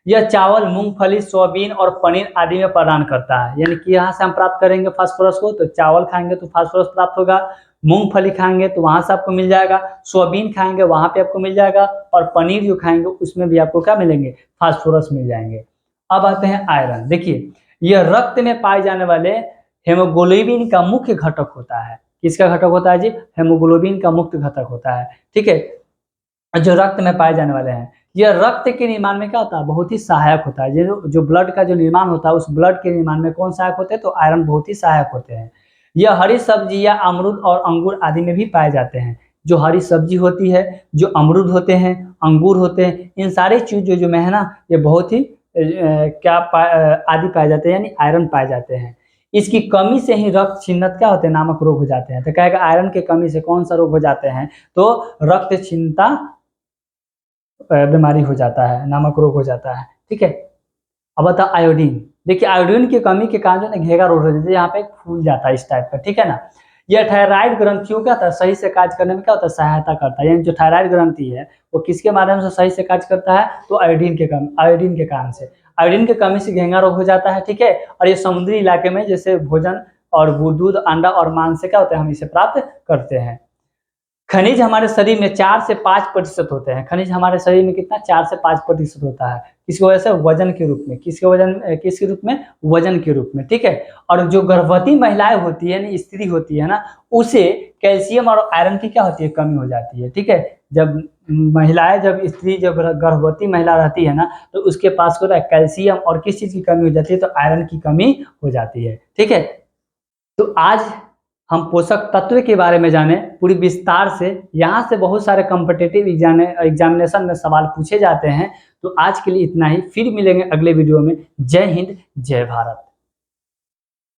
यह चावल, मूंगफली, सोयाबीन और पनीर आदि में प्रदान करता है। यानी कि यहाँ से हम प्राप्त करेंगे फास्फोरस को, तो चावल खाएंगे तो फास्फोरस प्राप्त होगा, मूंगफली खाएंगे तो वहां से आपको मिल जाएगा, सोयाबीन खाएंगे वहां पे आपको मिल जाएगा, और पनीर जो खाएंगे उसमें भी आपको क्या मिलेंगे, फास्फोरस मिल जाएंगे। अब आते हैं आयरन। देखिए, यह रक्त में पाए जाने वाले हेमोग्लोबिन का मुख्य घटक होता है। किसका घटक होता है जी, हेमोग्लोबिन का मुख्य घटक होता है। ठीक है, जो रक्त में पाए जाने वाले हैं, यह रक्त के निर्माण में क्या होता है, बहुत ही सहायक होता है। जो ब्लड का जो निर्माण होता है, उस ब्लड के निर्माण में कौन सहायक होते हैं, तो आयरन बहुत ही सहायक होते हैं। यह हरी सब्जी या अमरूद और अंगूर आदि में भी पाए जाते हैं। जो हरी सब्जी होती है, जो अमरूद होते हैं, अंगूर होते हैं, इन सारी चीजों जो में है ना, ये बहुत ही आदि पाए जाते हैं, यानी आयरन पाए जाते हैं। इसकी कमी से ही रक्त छीनत क्या होते हैं, नामक रोग हो जाते हैं। तो कहेगा आयरन की कमी से कौन सा रोग हो जाते हैं, तो रक्त छीनता बीमारी हो जाता है, नामक रोग हो जाता है। ठीक है, अब बता आयोडीन। देखिए, आयोडीन की कमी के कारण जो है घेगा रोग हो जाता है, यहाँ पे फूल जाता है इस टाइप का। ठीक है ना, यह थायराइड ग्रंथियों का सही से कार्य करने में क्या होता है, सहायता करता है। यानी जो थायराइड ग्रंथि है वो किसके माध्यम से सही से कार्य करता है, तो आयोडीन के कारण से। आयोडीन की कमी से घेंगा रोग हो जाता है। ठीक है, और ये समुद्री इलाके में जैसे भोजन और दूध, अंडा और मांस से क्या होता है, हम इसे प्राप्त करते हैं। खनिज हमारे शरीर में 4 से 5% होते हैं। खनिज हमारे शरीर में कितना, 4 से 5% होता है। किसकी वजह से, वजन के रूप में। किसके रूप में, वजन के रूप में। ठीक है, और जो गर्भवती महिलाएं होती है ना, स्त्री होती है ना, उसे कैल्शियम और आयरन की क्या होती है, कमी हो जाती है। ठीक है, जब गर्भवती महिला रहती है ना, तो उसके पास होता है कैल्शियम और किस चीज की कमी हो जाती है, तो आयरन की कमी हो जाती है। ठीक है, तो आज हम पोषक तत्व के बारे में जाने पूरी विस्तार से। यहाँ से बहुत सारे कॉम्पिटिटिव एग्जामिनेशन में सवाल पूछे जाते हैं। तो आज के लिए इतना ही, फिर मिलेंगे अगले वीडियो में। जय हिंद, जय भारत।